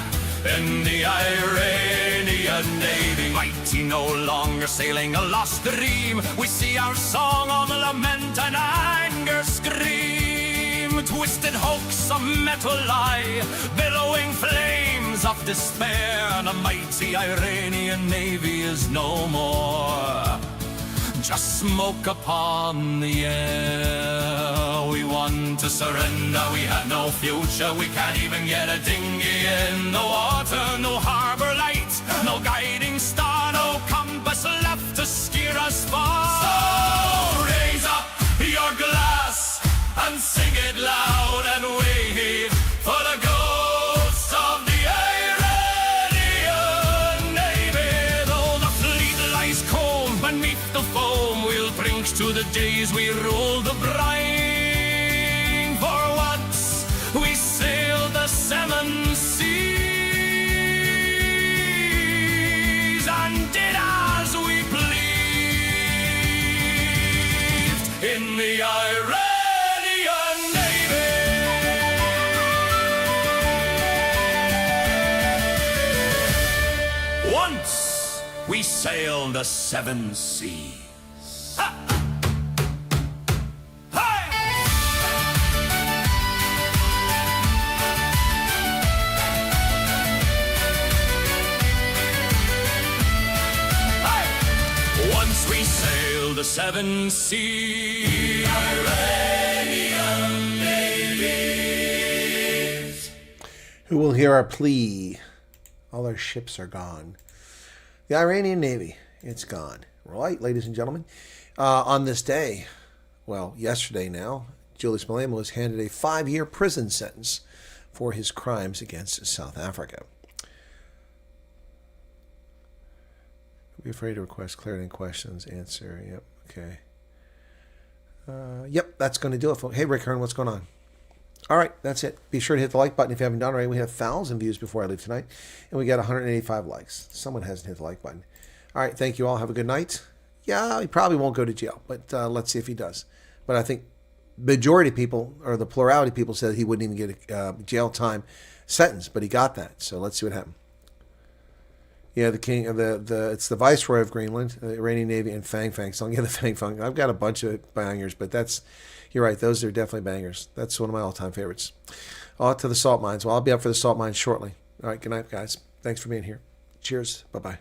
In the Iranian Navy, mighty no longer sailing a lost dream. We see our song of lament and anger scream. Twisted hoax, a metal lie, billowing flames of despair. And a mighty Iranian Navy is no more, just smoke upon the air. We want to surrender, we have no future. We can't even get a dinghy in the water. No harbor light, no guiding star, no compass left to steer us far. So raise up your glass and sing it loud and wave for the ghosts of the Iranian Navy. Though the fleet lies cold beneath the foam, we'll drink to the days we ruled the brine. For once we sailed the seven seas and did as we pleased in the Iranian Navy. Once we sailed the seven seas. Ha! Once we sailed the seven seas. Iranian navies. Who will hear our plea? All our ships are gone. The Iranian Navy, it's gone. Right, ladies and gentlemen. On this day, well, yesterday now, Julius Malema was handed a 5-year prison sentence for his crimes against South Africa. Be afraid to request clarity in questions. Answer. Yep. Okay. Yep. That's going to do it. Hey, Rick Hearn, what's going on? All right. That's it. Be sure to hit the like button if you haven't done it already. We have 1,000 views before I leave tonight, and we got 185 likes. Someone hasn't hit the like button. All right. Thank you all. Have a good night. Yeah, he probably won't go to jail, but let's see if he does. But I think majority of people, or the plurality of people, said he wouldn't even get a jail time sentence, but he got that. So let's see what happens. Yeah, the king of it's the viceroy of Greenland, the Iranian Navy, and Fang Fang song. Yeah, the Fang Fang. I've got a bunch of bangers, but you're right. Those are definitely bangers. That's one of my all-time favorites. On to the salt mines. Well, I'll be up for the salt mines shortly. All right, good night, guys. Thanks for being here. Cheers. Bye-bye.